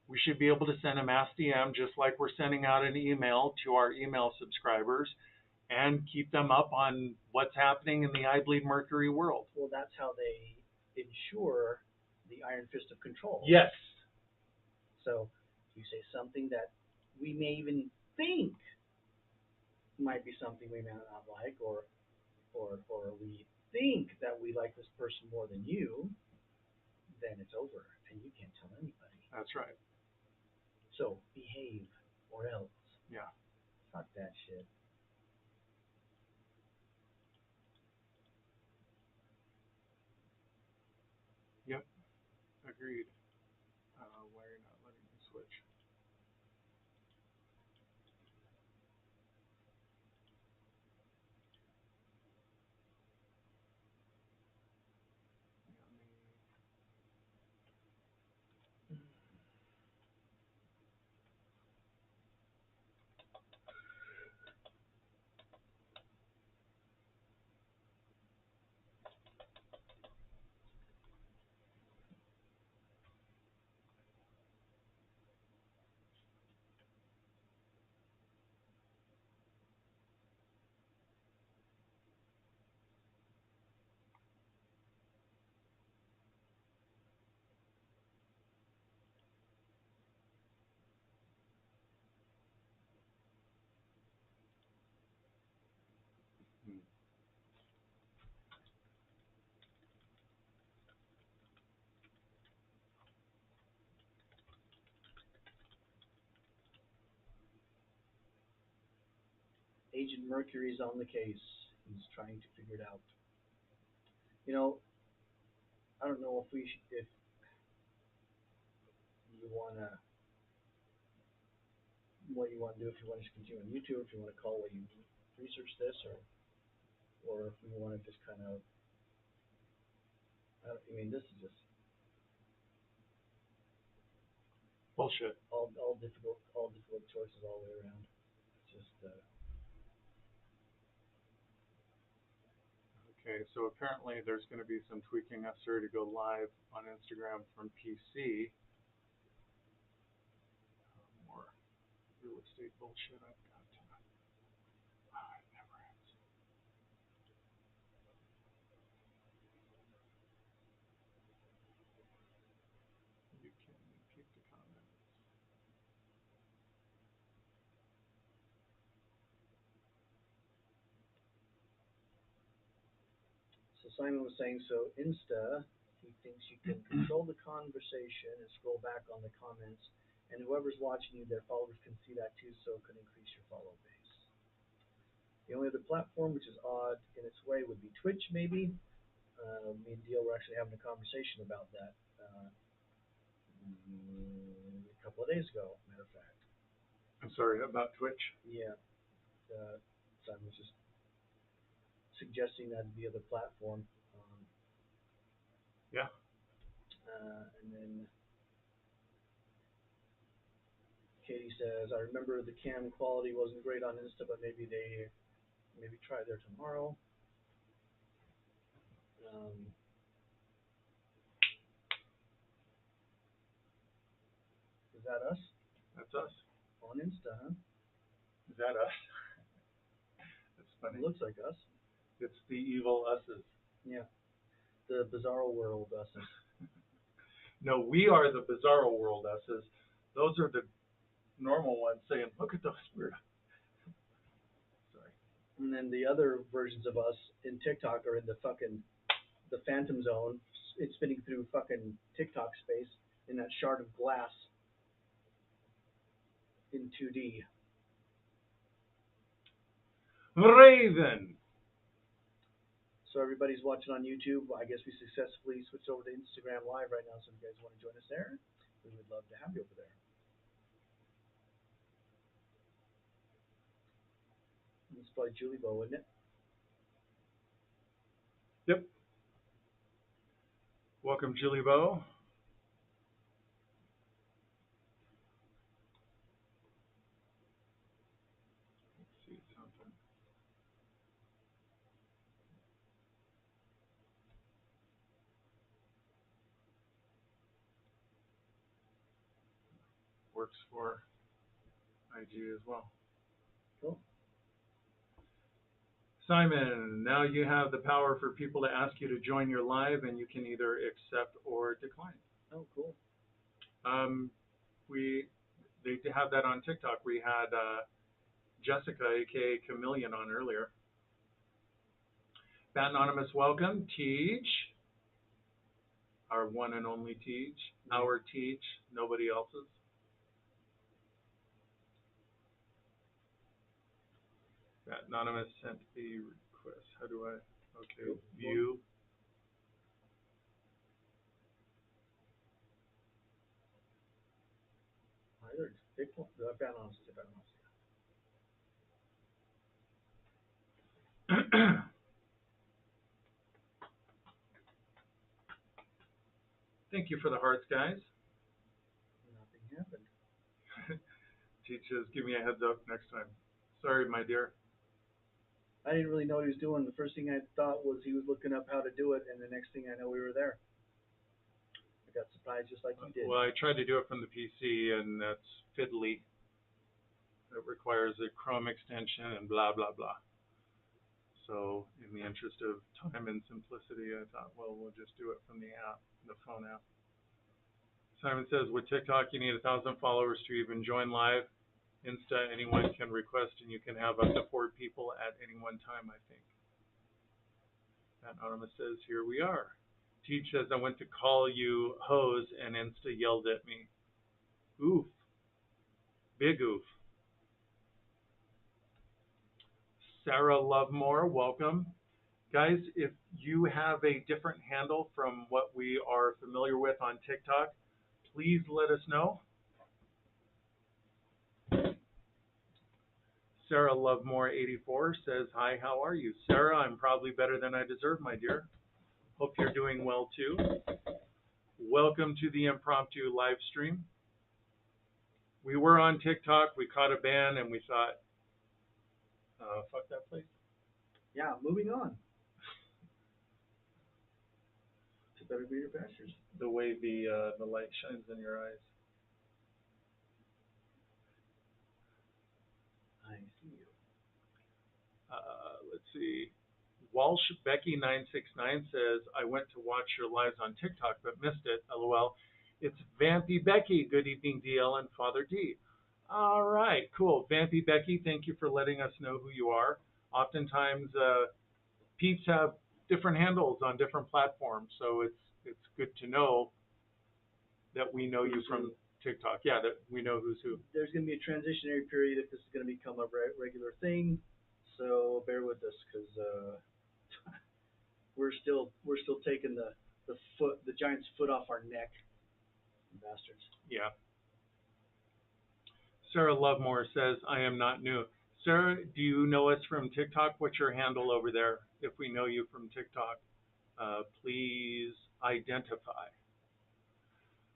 We should be able to send a mass DM just like we're sending out an email to our email subscribers and keep them up on what's happening in the I Bleed Mercury world. Well, that's how they ensure the iron fist of control. Yes. So you say something that we may even think might be something we may not like, or we think that we like this person more than you, then it's over, and you can't tell anybody. That's right. So behave, or else. Yeah. Fuck that shit. Yep. Agreed. Why are you not letting me switch? Agent Mercury's on the case. He's trying to figure it out. You know, I don't know if you wanna what you want to do, if you want to continue on YouTube, if you want to call what you research this, or if you want to just kind of, I mean, this is just Bullshit. all difficult choices all the way around. It's just Okay, so apparently there's going to be some tweaking necessary to go live on Instagram from PC. More real estate bullshit I've got to. It never ends. You can keep the comments. so Simon was saying, so Insta, he thinks you can control the conversation and scroll back on the comments, and whoever's watching you, their followers can see that too, so it could increase your follow base. The only other platform which is odd in its way would be Twitch, maybe. Me and Deal were actually having a conversation about that a couple of days ago, matter of fact. I'm sorry, about Twitch? Yeah. Simon was just suggesting that the other platform. Yeah. And then Katie says, I remember the cam quality wasn't great on Insta, but maybe try there tomorrow. Um, is that us That's us. on Insta? Huh? Is that us? That's funny. It looks like us. It's the evil us's. Yeah, the Bizarro World us's. No, we are the Bizarro World us's. Those are the normal ones saying, "Look at those weird." Sorry. And then the other versions of us in TikTok are in the Phantom Zone. It's spinning through fucking TikTok space in that shard of glass in 2D. Raven. So everybody's watching on YouTube. I guess we successfully switched over to Instagram Live right now. So if you guys want to join us there, we would love to have you over there. It's probably Julie Bow, isn't it? Yep. Welcome, Julie Bow. Let's see something. Works for IG as well. Cool. Simon, now you have the power for people to ask you to join your live, and you can either accept or decline. Oh, cool. We they have that on TikTok. We had Jessica, aka Chameleon, on earlier. Bat Anonymous, welcome. Teach, our one and only Teach, our Teach, nobody else's. Bat Anonymous sent the request. How do I? Okay, view. Either big one. The Phantom is a Phantom. Thank you for the hearts, guys. Nothing happened. Teaches, give me a heads up next time. Sorry, my dear. I didn't really know what he was doing. The first thing I thought was he was looking up how to do it, and the next thing I know, we were there. I got surprised just like you did. Well, I tried to do it from the PC, and that's fiddly. It requires a Chrome extension and blah, blah, blah. So, in the interest of time and simplicity, I thought, well, we'll just do it from the app, the phone app. Simon says, with TikTok, you need 1,000 followers to even join live. Insta, anyone can request, and you can have up to 4 people at any one time, I think. That Anonymous says, here we are. Teach says, I went to call you hose, and Insta yelled at me. Oof. Big oof. Sarah Lovemore, welcome. Guys, if you have a different handle from what we are familiar with on TikTok, please let us know. Sarah Lovemore84 says, hi, how are you? Sarah, I'm probably better than I deserve, my dear. Hope you're doing well, too. Welcome to the impromptu live stream. We were on TikTok, we caught a ban, and we thought, fuck that place. Yeah, moving on. To better greener pastures. The way the light shines in your eyes. I see you. Let's see. Walsh Becky 969 says, I went to watch your lives on TikTok but missed it. LOL. It's Vampy Becky. Good evening, DL and Father D. All right, cool. Vampy Becky, thank you for letting us know who you are. Oftentimes, peeps have different handles on different platforms, so it's good to know that we know you from TikTok. Yeah, that we know who's who. There's going to be a transitionary period if this is going to become a regular thing, so bear with us because we're still taking the giant's foot off our neck, bastards. Yeah. Sarah Lovemore says, I am not new. Sarah, do you know us from TikTok? What's your handle over there? If we know you from TikTok, please identify.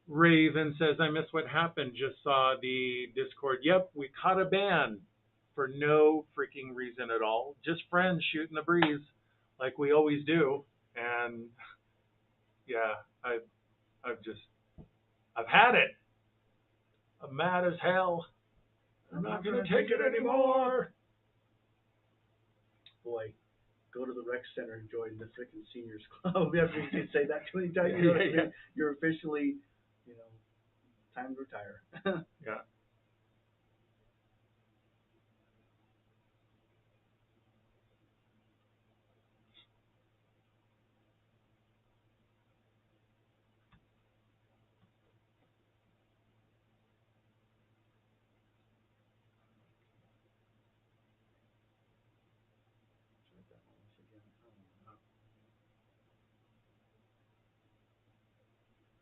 Raven says, I missed what happened. Just saw the Discord. Yep, we caught a ban for no freaking reason at all. Just friends shooting the breeze like we always do. And yeah, I've had it. I'm mad as hell. I'm not going to take it anymore. Boy, go to the rec center and join the frickin' seniors club. After you can say that too many times, you know what I mean? You're officially, you know, time to retire. Yeah.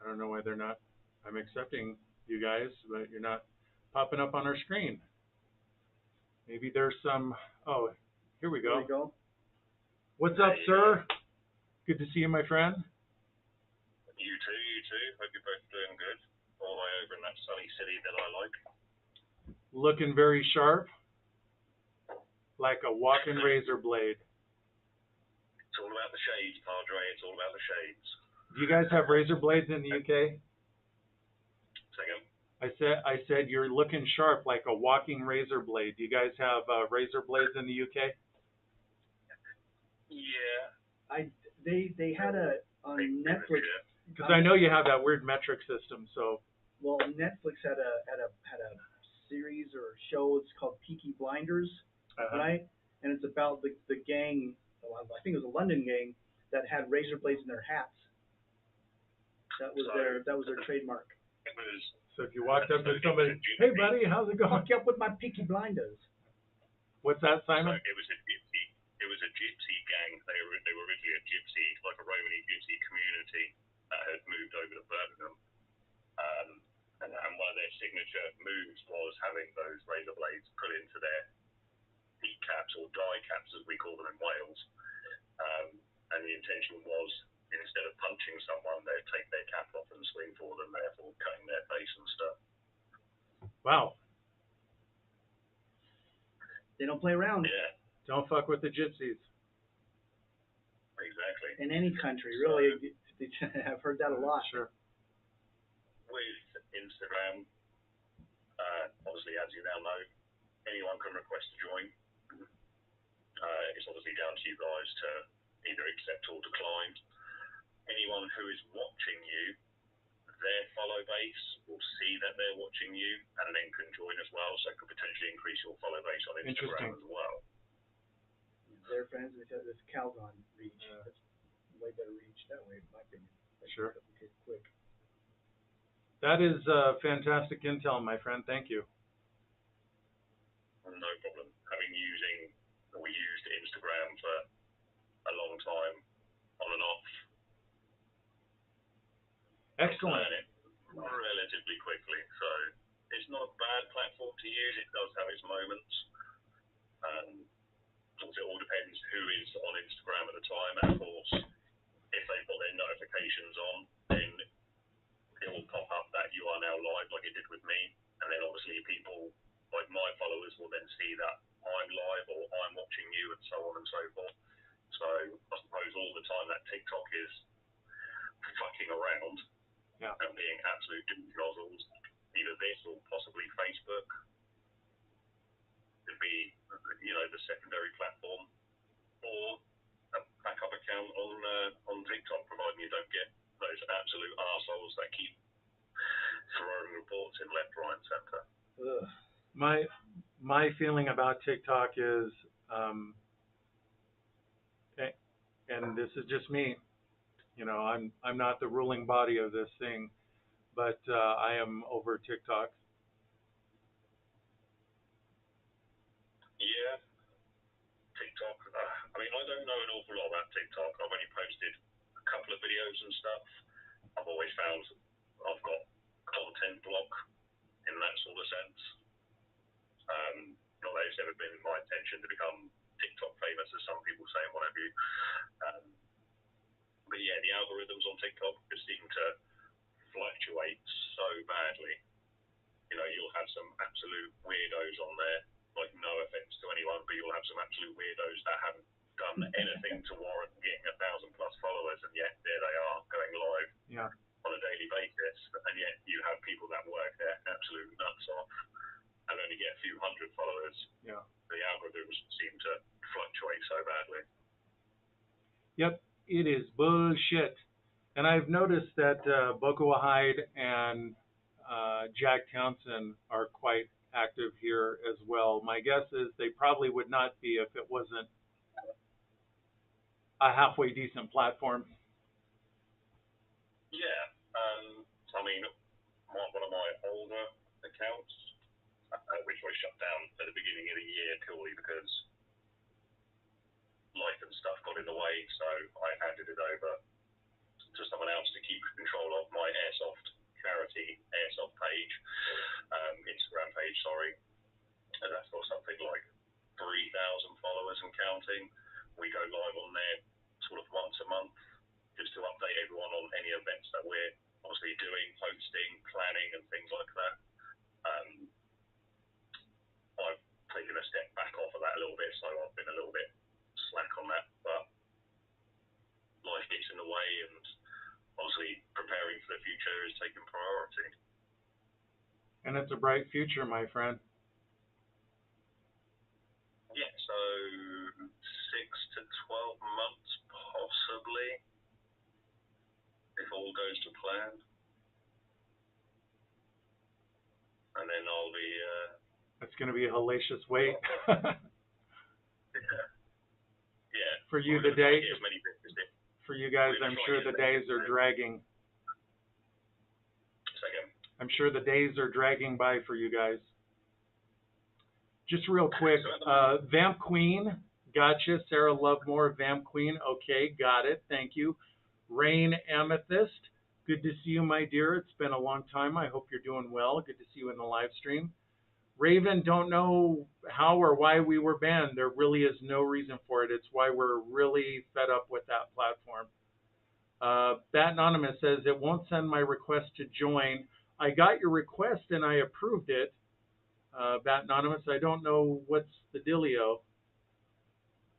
I don't know why they're not. I'm accepting you guys, but you're not popping up on our screen. Maybe there's some. Oh, here we There go. we go. What's up, sir? Good to see you, my friend. You too, you too. Hope you're both doing good. All the way over in that sunny city that I like. Looking very sharp, like a walking razor blade. It's all about the shades, Padre. It's all about the shades. Do you guys have razor blades in the UK? Second. I said you're looking sharp like a walking razor blade. Do you guys have razor blades in the UK? Yeah. They had a on Netflix. Because I know you have that weird metric system. So. Well, Netflix had a series or show. It's called Peaky Blinders, right? And it's about the gang. Well, I think it was a London gang that had razor blades in their hats. That was their trademark. It was. So if you walked up to somebody, hey buddy, how's it going? Hook you up with my Peaky Blinders. What's that, Simon? So it was a gypsy gang. They were originally a gypsy, like a Romany gypsy community that had moved over to Birmingham. And one of their signature moves was having those razor blades put into their heat caps or die caps, as we call them in Wales. And the intention was, instead of punching someone, they'd take their cap off and swing for them, therefore cutting their face and stuff. Wow. They don't play around. Yeah. Don't fuck with the gypsies. Exactly. In any country, really. I've heard that a lot. Sure. With Instagram, obviously, as you now know, anyone can request to join. It's obviously down to you guys to either accept or decline. Anyone who is watching you, their follow base will see that they're watching you and then can join as well, so it could potentially increase your follow base on Instagram as well. Their friends, because it's Calgon reach. Yeah. That's way better reach that way, in my opinion. Sure. Quick. That is fantastic intel, my friend. Thank you. No problem. We used Instagram for a long time, on and off. Excellent. Learn it relatively quickly, so it's not a bad platform to use. It does have its moments. It all depends who is on Instagram at the time, and of course, if they've got their notifications on, then it will pop up that you are now live, like it did with me, and then obviously people, like my followers, will then see that I'm live or I'm watching you, and so on and so forth. So I suppose all the time that TikTok is fucking around and being absolute nozzles, either this or possibly Facebook could be, the secondary platform, or a backup account on TikTok, providing you don't get those absolute arseholes that keep throwing reports in left, right, and centre. My feeling about TikTok is, and this is just me, I'm not the ruling body of this thing, but I am over TikTok. Yeah, TikTok. I don't know an awful lot about TikTok. I've only posted a couple of videos and stuff. I've always found I've got content block in that sort of sense. Not that it's ever been my daily basis, and yet you have people that work their absolute nuts off and only get a few hundred followers. Yeah. The algorithms seem to fluctuate so badly. Yep, it is bullshit. And I've noticed that Bokoa Hyde and Jack Townsend are quite active here as well. My guess is they probably would not be if it wasn't a halfway decent platform. Yeah, I mean, one of my older accounts, which was shut down at the beginning of the year purely because life and stuff got in the way, so I handed it over to someone else to keep control of my airsoft charity airsoft page, Instagram page, sorry, and that's got something like 3,000 followers and counting. We go live on there sort of once a month just to update everyone on any events that we're obviously doing, hosting, planning, and things like that. I've taken a step back off of that a little bit, so I've been a little bit slack on that, but life gets in the way, and obviously preparing for the future is taking priority. And it's a bright future, my friend. Yeah, so 6 to 12 months possibly, if all goes to plan. And then I'll be... It's going to be a hellacious wait. yeah. For you, the day... As many bits as For you guys, I'm sure the days are dragging. Second. I'm sure the days are dragging by for you guys. Just real quick, Vamp Queen, gotcha. Sarah Lovemore, Vamp Queen, okay, got it, thank you. Rain Amethyst, good to see you, my dear. It's been a long time. I hope you're doing well. Good to see you in the live stream. Raven, don't know how or why we were banned. There really is no reason for it. It's why we're really fed up with that platform. Bat Anonymous says, it won't send my request to join. I got your request and I approved it. Bat Anonymous, I don't know what's the dealio.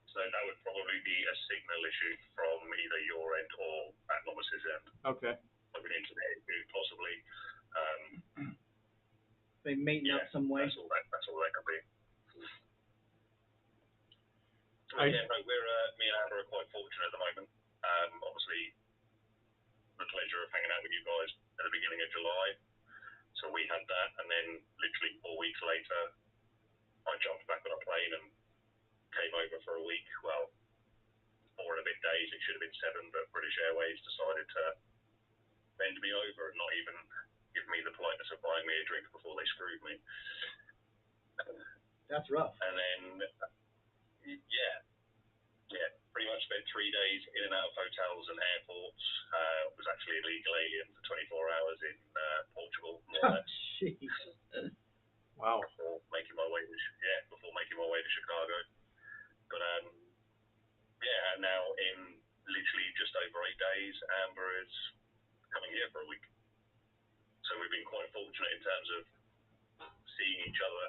So that would probably be a signal issue from either your end or Bat Anonymous's end. Okay. Like an internet issue, possibly. They made up some way. That's all that could be. Me and Amber are quite fortunate at the moment. Obviously, the pleasure of hanging out with you guys at the beginning of July. So we had that, and then literally 4 weeks later, I jumped back on a plane and came over for a week. Well, 4 and a bit days. It should have been 7, but British Airways decided to bend me over and not even give me the politeness of buying me a drink before they screwed me. That's rough. And then, pretty much spent 3 days in and out of hotels and airports. Was actually a legal alien for 24 hours in Portugal, more or less. Jeez. Wow. Before making my way to Chicago. But and now in literally just over 8 days, Amber is coming here for a week. So we've been quite fortunate in terms of seeing each other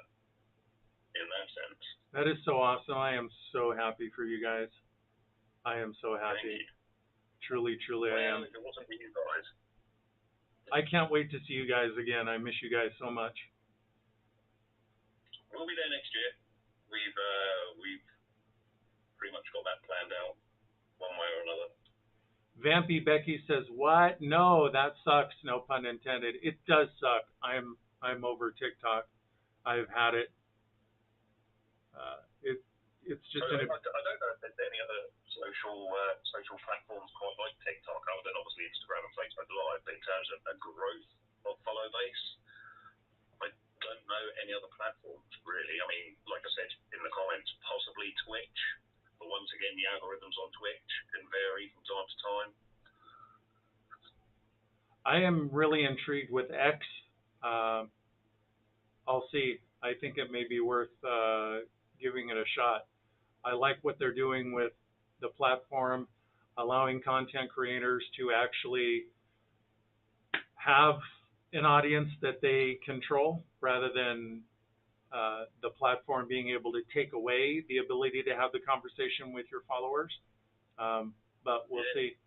in that sense. That is so awesome. I am so happy for you guys. I am so happy. Truly, truly, I am. If it wasn't for you guys. I can't wait to see you guys again. I miss you guys so much. We'll be there next year. We've pretty much got that planned out one way or another. Vampy Becky says, what? No, that sucks. No pun intended. It does suck. I'm over TikTok. I've had it. It's just I don't know if there's any other social platforms quite like TikTok, other than obviously Instagram and Facebook Live, but in terms of a growth of follow base, I don't know any other platforms really. I mean, like I said in the comments, possibly Twitch, but once again, the algorithms on Twitch can vary from time to time. I am really intrigued with X. I'll see. I think it may be worth giving it a shot. I like what they're doing with the platform, allowing content creators to actually have an audience that they control rather than the platform being able to take away the ability to have the conversation with your followers. But we'll see.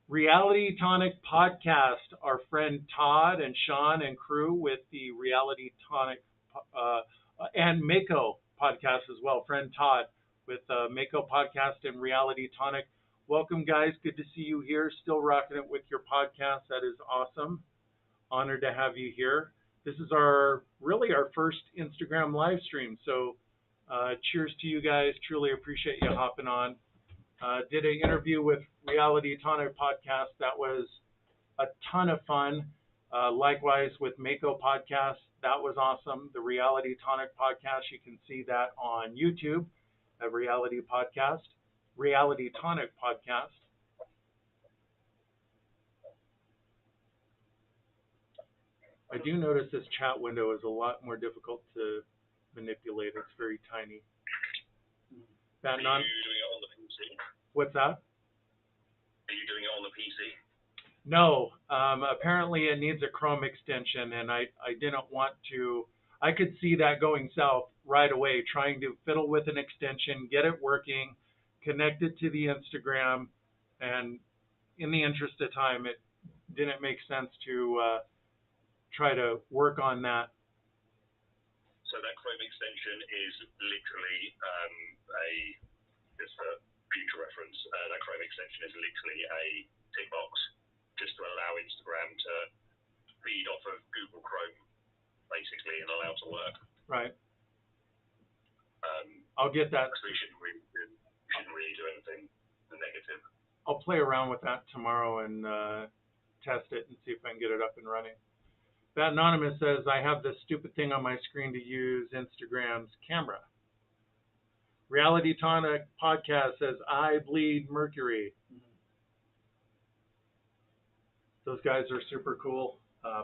Reality Tonic Podcast, our friend Todd and Sean and crew with the Reality Tonic and Mako podcast as well. Friend Todd with Mako Podcast and Reality Tonic. Welcome, guys. Good to see you here. Still rocking it with your podcast. That is awesome. Honored to have you here. This is really our first Instagram live stream. So cheers to you guys. Truly appreciate you hopping on. Did an interview with Reality Tonic Podcast. That was a ton of fun. Likewise with Mako Podcast. That was awesome. The Reality Tonic Podcast, you can see that on YouTube at Reality Tonic Podcast. I do notice this chat window is a lot more difficult to manipulate. It's very tiny. Are you doing it on the PC? What's that? Are you doing it on the PC? No. Apparently it needs a Chrome extension, and I didn't want to. I could see that going south right away, trying to fiddle with an extension, get it working, connect it to the Instagram, and in the interest of time, it didn't make sense to try to work on that. So that Chrome extension is literally just for future reference, that Chrome extension is literally a tick box just to allow Instagram to feed off of Google Chrome, basically, and allow it to work. Right. I'll get that. So you shouldn't really do anything negative. I'll play around with that tomorrow and test it and see if I can get it up and running. That Anonymous says, I have this stupid thing on my screen to use Instagram's camera. Reality Tonic Podcast says, I bleed Mercury. Those guys are super cool.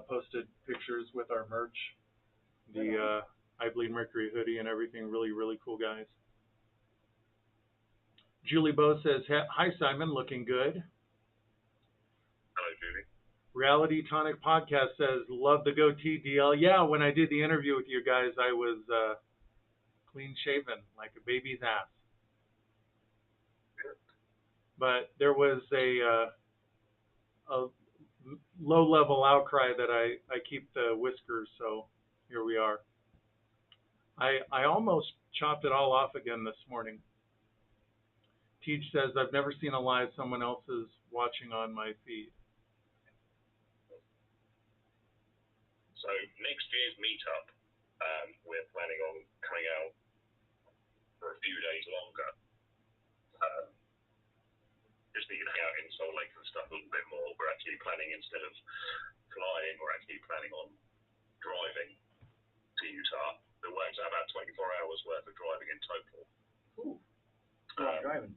Posted pictures with our merch. The I Bleed Mercury hoodie and everything. Really, really cool guys. Julie Bowe says, hi Simon, looking good. Hello, Julie. Reality Tonic Podcast says, love the goatee DL. Yeah, when I did the interview with you guys, I was clean shaven like a baby's ass. But there was a low level outcry that I keep the whiskers, so here we are. I almost chopped it all off again this morning. Teach says, I've never seen a live someone else is watching on my feed. So next year's meetup, we're planning on coming out for a few days longer. Just to get out in Salt Lake and stuff a little bit more. We're actually planning, instead of flying, we're actually planning on driving to Utah. It works out about 24 hours worth of driving in total. Ooh, driving.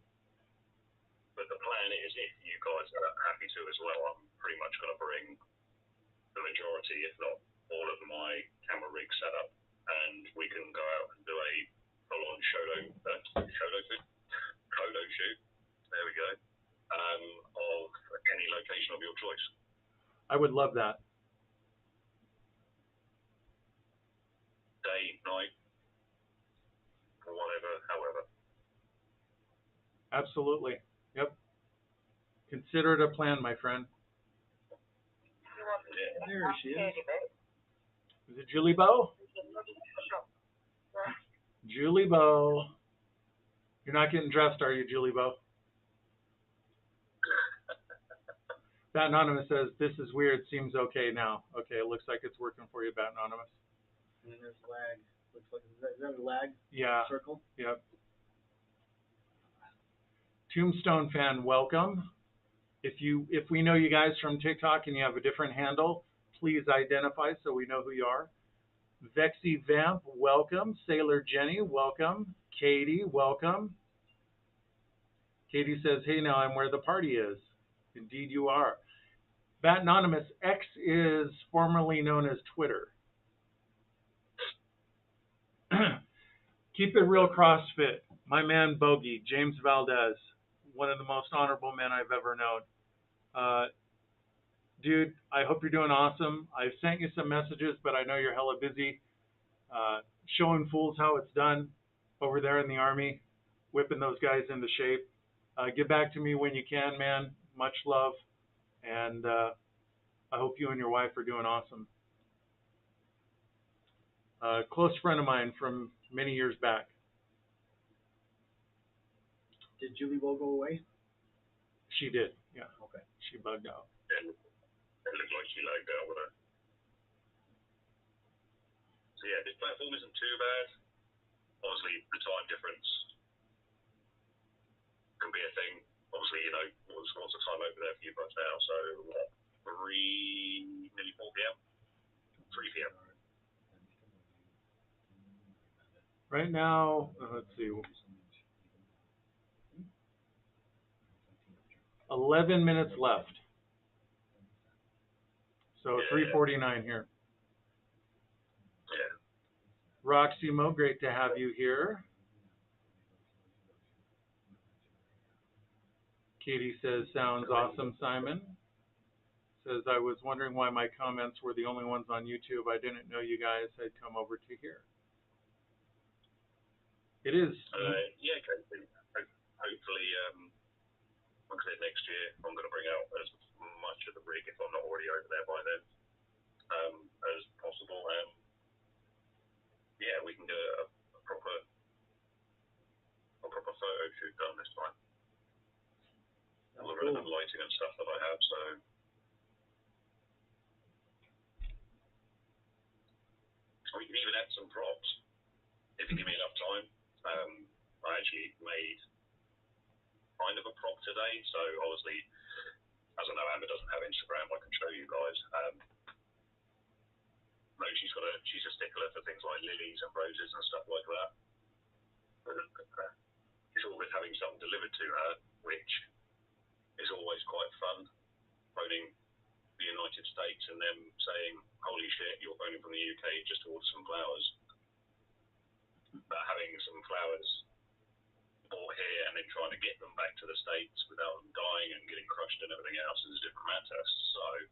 But the plan is, if you guys are happy to as well, I'm pretty much going to bring the majority, if not all of my camera rig set up, and we can go out and do a full-on photo shoot. There we go. Of any location of your choice. I would love that. Day, night, whatever, however. Absolutely. Yep. Consider it a plan, my friend. There she is. Is it Julie Bowe? Julie Bowe. You're not getting dressed, are you, Julie Bowe? Bat Anonymous says, this is weird, seems okay now. Okay, it looks like it's working for you, Bat Anonymous. And then there's lag. Looks like, is that a lag? Yeah. Circle? Yep. Tombstone fan, welcome. If we know you guys from TikTok and you have a different handle, please identify so we know who you are. Vexy Vamp, welcome. Sailor Jenny, welcome. Katie, welcome. Katie says, hey, now I'm where the party is. Indeed you are. Bat Anonymous, X is formerly known as Twitter. Keep it real CrossFit. My man Bogey, James Valdez, one of the most honorable men I've ever known. Dude, I hope you're doing awesome. I've sent you some messages, but I know you're hella busy. Showing fools how it's done over there in the Army, whipping those guys into shape. Get back to me when you can, man. Much love. And I hope you and your wife are doing awesome. A close friend of mine from many years back. Did Julie Bo go away? She did, yeah. Okay. She bugged out. And it looked like she lagged out with her. So yeah, this platform isn't too bad. Obviously, the time difference can be a thing. Obviously, you know, what's the time over there for you guys now? So, what, 3, nearly 4 p.m.? 3 p.m. Right now, let's see, 11 minutes left. So 3:49 here. Yeah. Roxy Mo, great to have you here. Katie says, sounds awesome, Simon. Says, I was wondering why my comments were the only ones on YouTube. I didn't know you guys had come over to here. It is. Yeah, hopefully, like I said, next year I'm going to bring out as much of the rig, if I'm not already over there by then, as possible. Yeah, we can get a proper photo shoot done this time. All the relevant lighting and stuff that I have, so. We can even add some props if you give me enough time. I actually made kind of a prop today, so obviously, as I know Amber doesn't have Instagram, I can show you guys. No, she's a stickler for things like lilies and roses and stuff like that. It's all with having something delivered to her, which is always quite fun. Phoning the United States and them saying, "Holy shit, you're phoning from the UK just to order some flowers." But having some flowers bought here and then trying to get them back to the States without them dying and getting crushed and everything else is a different matter. So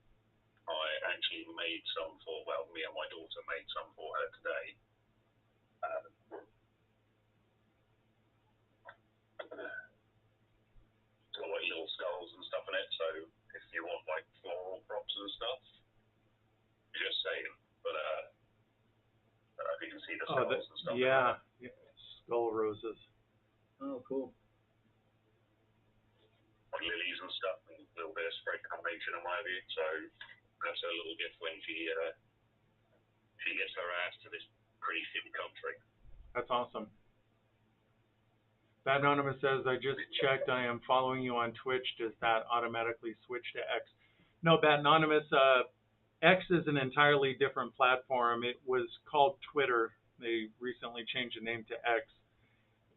I actually made some for, well, me and my daughter made some for her today. It's got like little skulls and stuff in it, so if you want like floral props and stuff, just saying. But if you can see the skulls and stuff. Yeah, skull roses. Oh, cool. Like lilies and stuff, and a little bit of spread combination and what have you. So that's her little gift when she gets her ass to this pretty shitty country. That's awesome. That Anonymous says, I just checked, I am following you on Twitch. Does that automatically switch to X? No, Bat Anonymous, X is an entirely different platform. It was called Twitter. They recently changed the name to X.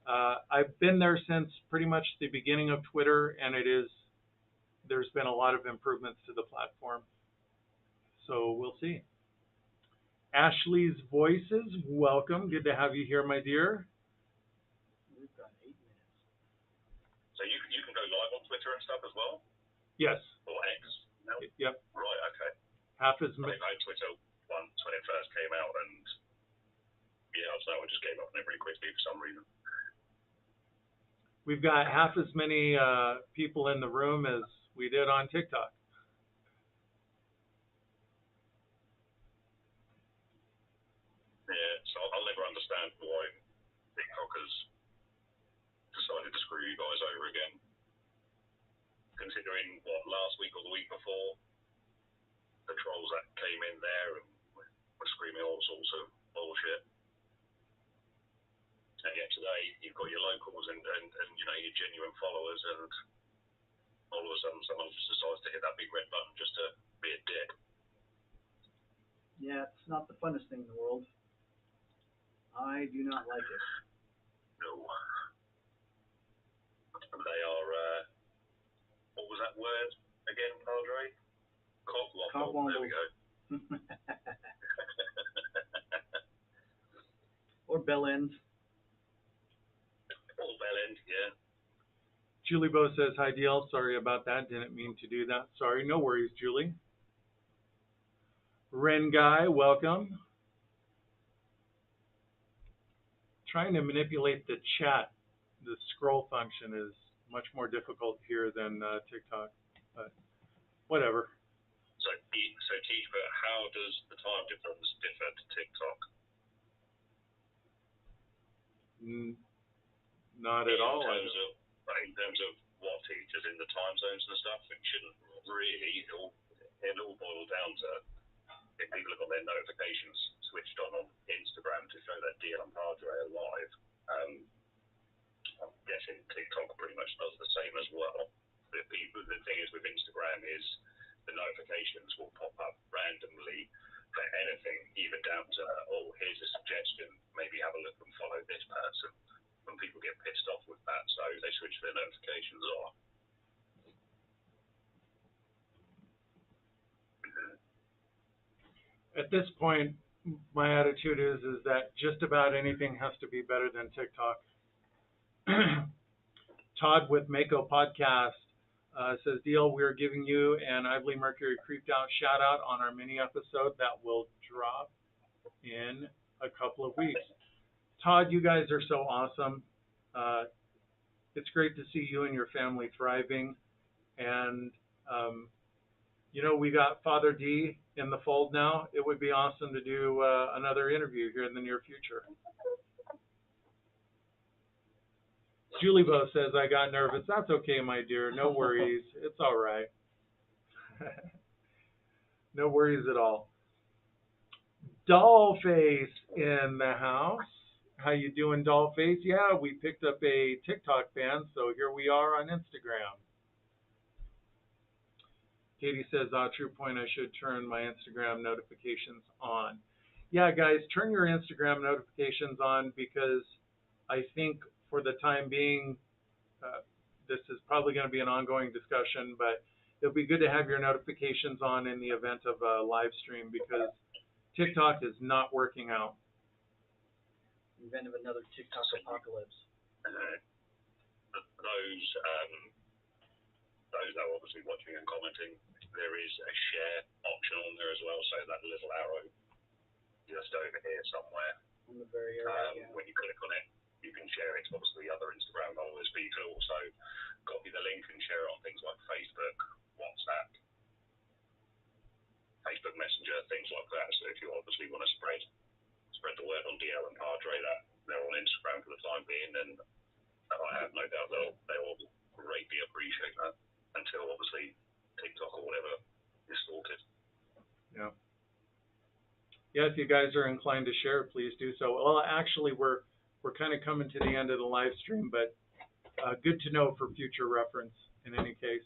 I've been there since pretty much the beginning of Twitter, and there's been a lot of improvements to the platform. So we'll see. Ashley's Voices, welcome. Good to have you here, my dear. We've got 8 minutes. So you can go live on Twitter and stuff as well? Yes. Or X? No? Yep. Right, okay. Half as I had Twitter once when it first came out, and yeah, so I just gave up on it pretty quickly for some reason. We've got half as many people in the room as we did on TikTok. Yeah, so I'll never understand why TikTokers decided to screw you guys over again. Considering what, last week or the week before, the trolls that came in there and were screaming all sorts of bullshit. And yet today you've got your locals and you know, your genuine followers, and all of a sudden someone just decides to hit that big red button just to be a dick. Yeah, it's not the funnest thing in the world. I do not like it. No. They are, what was that word again, Padre? Cockwaffle. There we go. Or bell ends. Or bell end, yeah. Julie Bo says, hi, DL. Sorry about that. Didn't mean to do that. Sorry. No worries, Julie. Ren Guy, welcome. Trying to manipulate the chat. The scroll function is much more difficult here than TikTok. But whatever. So teach, but how does the time difference differ to TikTok? Not at all. In terms of what teaches in the time zones and stuff, it shouldn't really. It all boils down to if people have got their notifications switched on Instagram to show that deal and Padre are live. I'm guessing TikTok pretty much does the same as well. The thing is with Instagram is the notifications will pop up randomly for anything, even down to, oh, here's a suggestion, maybe have a look and follow this person. When people get pissed off with that, so they switch their notifications off. At this point, my attitude is that just about anything has to be better than TikTok. Todd with Mako Podcast says, Deal, we're giving you an Ively Mercury Creeped Out shout out on our mini episode that will drop in a couple of weeks. Todd, you guys are so awesome. It's great to see you and your family thriving. And, we got Father D in the fold now. It would be awesome to do another interview here in the near future. Julie Bo says, I got nervous. That's okay, my dear. No worries. It's all right. No worries at all. Dollface in the house. How you doing, Dollface? Yeah, we picked up a TikTok fan, so here we are on Instagram. Katie says, true point, I should turn my Instagram notifications on. Yeah, guys, turn your Instagram notifications on because I think for the time being, this is probably going to be an ongoing discussion, but it'll be good to have your notifications on in the event of a live stream because TikTok is not working out. In the event of another TikTok apocalypse. Those that are obviously watching and commenting, there is a share option on there as well, so that little arrow just over here somewhere. On the very area, When you click on it, you can share it to obviously other Instagram followers, but you can also copy the link and share it on things like Facebook, WhatsApp, Facebook Messenger, things like that. So if you obviously want to spread the word on DL and Padre that they're on Instagram for the time being, then I have no doubt they'll greatly appreciate that until obviously TikTok or whatever is sorted. Yeah. Yeah, if you guys are inclined to share, please do so. Well, actually, we're kind of coming to the end of the live stream, but good to know for future reference in any case.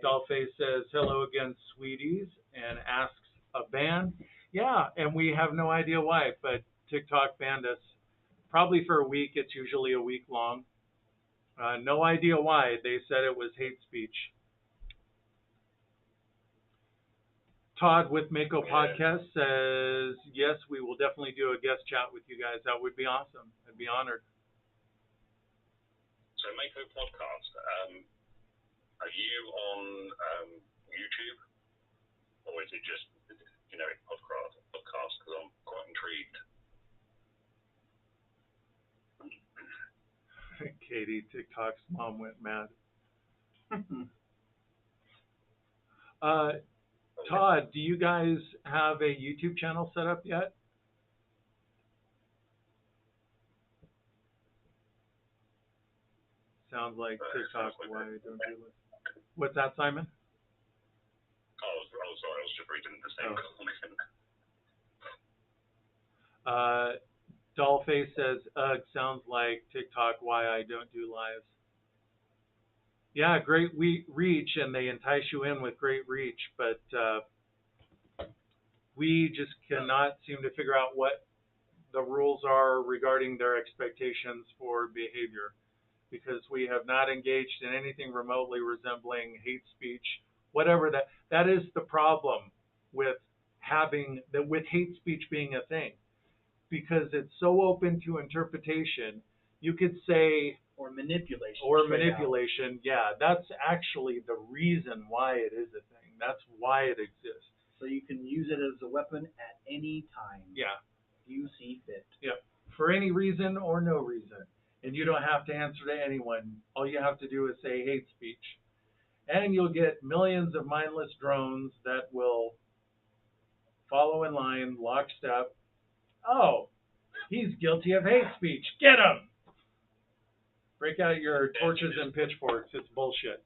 Dollface says, hello again, sweeties, and asks a ban. Yeah, and we have no idea why, but TikTok banned us. Probably for a week. It's usually a week long. No idea why. They said it was hate speech. Todd with Mako Podcast says, yes, we will definitely do a guest chat with you guys. That would be awesome. I'd be honored. So Mako Podcast, are you on YouTube? Or is it just generic podcast? Because I'm quite intrigued. Katie, TikTok's mom went mad. Todd, do you guys have a YouTube channel set up yet? Sounds like TikTok. Why don't you listen? What's that, Simon? Oh, sorry, I was just reading the same comment. Dollface says, ugh, sounds like TikTok, why I don't do lives. Yeah, great reach, and they entice you in with great reach, but we just cannot seem to figure out what the rules are regarding their expectations for behavior, because we have not engaged in anything remotely resembling hate speech, whatever that is the problem with with hate speech being a thing, because it's so open to interpretation. You could say or manipulation. Yeah, that's actually the reason why it is a thing. That's why it exists. So you can use it as a weapon at any time. Yeah. You see fit. Yeah. For any reason or no reason. And you don't have to answer to anyone. All you have to do is say hate speech. And you'll get millions of mindless drones that will follow in line, lockstep. Oh, he's guilty of hate speech. Get him! Break out your torches and pitchforks. It's bullshit.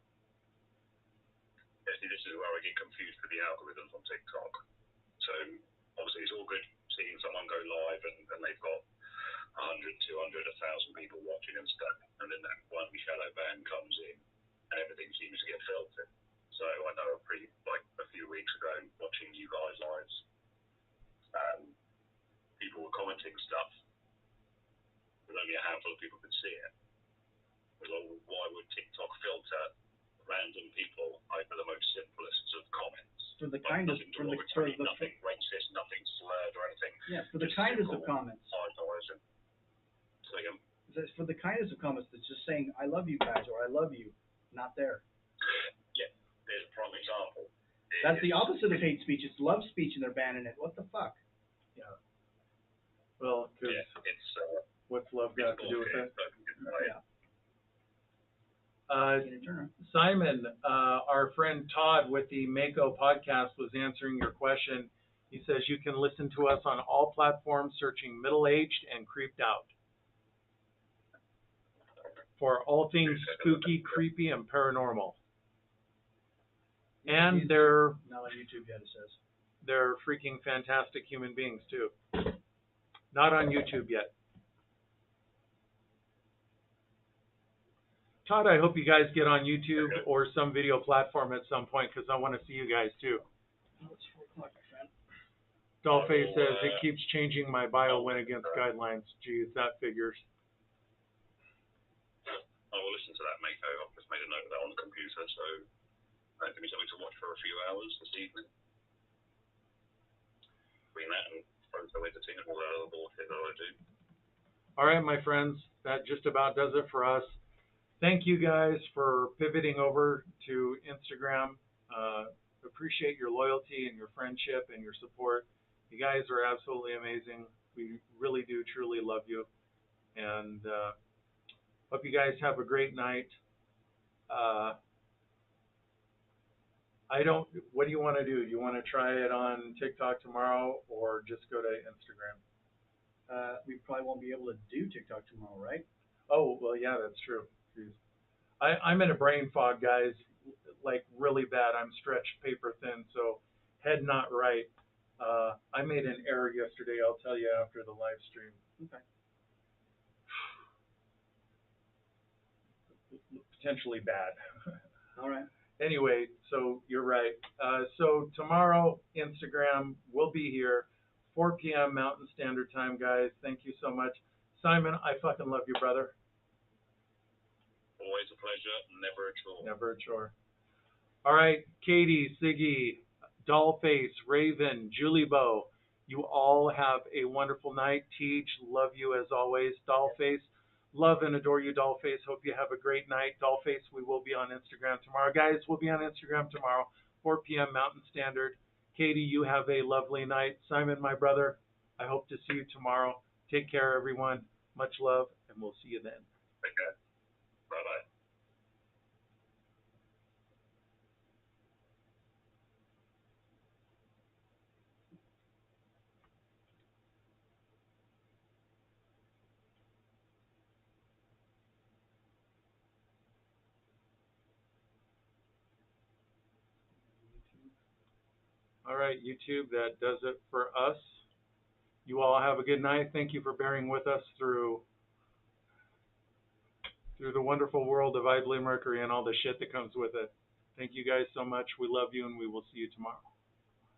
Yeah, see, this is where I get confused with the algorithms on TikTok. So obviously it's all good seeing someone go live and they've got 100, 200, 1,000 people watching and stuff, and then that one shadow ban comes in and everything seems to get filtered. So I know like a few weeks ago watching you guys lives, people were commenting stuff, but only a handful of people could see it. Well, why would TikTok filter random people over the most simplest of comments? For the Like, kindest, nothing derogatory, nothing racist, nothing slurred or anything. Yeah, for the kindest of comments. For the kindest of comments, that's just saying "I love you guys" or "I love you," not there. Yeah, there's a prime example. That's the opposite of hate speech. It's love speech, and they're banning it. What the fuck? Yeah. Well, because it's what's love got to do with it? Yeah. Simon, our friend Todd with the Mako podcast was answering your question. He says you can listen to us on all platforms searching middle-aged and creeped out for all things spooky, creepy, and paranormal. And they're not on YouTube yet, it says. They're freaking fantastic human beings too. Not on YouTube yet. Todd, I hope you guys get on YouTube or some video platform at some point because I want to see you guys too. Oh, it's 4 o'clock, my friend. Dollface says it keeps changing my bio went against guidelines. Geez, that figures. I will listen to that, mate. I've just made a note of that on the computer, so give me something to watch for a few hours this evening. Between that and photo editing and all that other bullshit that I do. All right, my friends, that just about does it for us. Thank you guys for pivoting over to Instagram. Appreciate your loyalty and your friendship and your support. You guys are absolutely amazing. We really do truly love you. And hope you guys have a great night. What do you want to do? Do you want to try it on TikTok tomorrow or just go to Instagram? We probably won't be able to do TikTok tomorrow, right? Oh, well, yeah, that's true. Jeez. I'm in a brain fog, guys, like really bad. I'm stretched paper thin, so head not right. I made an error yesterday. I'll tell you after the live stream. Okay. Potentially bad. All right. Anyway, so you're right. So tomorrow, Instagram will be here, 4 p.m. Mountain Standard Time, guys. Thank you so much. Simon, I fucking love you, brother. Always a pleasure, never a chore. Never a chore. All right, Katie, Siggy, Dollface, Raven, Julie Bow, you all have a wonderful night. Teach, love you as always. Dollface, love and adore you, Dollface. Hope you have a great night. Dollface, we will be on Instagram tomorrow. Guys, we'll be on Instagram tomorrow, 4 p.m. Mountain Standard. Katie, you have a lovely night. Simon, my brother, I hope to see you tomorrow. Take care, everyone. Much love, and we'll see you then. Take care. Bye-bye. All right, YouTube, that does it for us. You all have a good night. Thank you for bearing with us through the wonderful world of I Blame Mercury and all the shit that comes with it. Thank you guys so much. We love you, and we will see you tomorrow.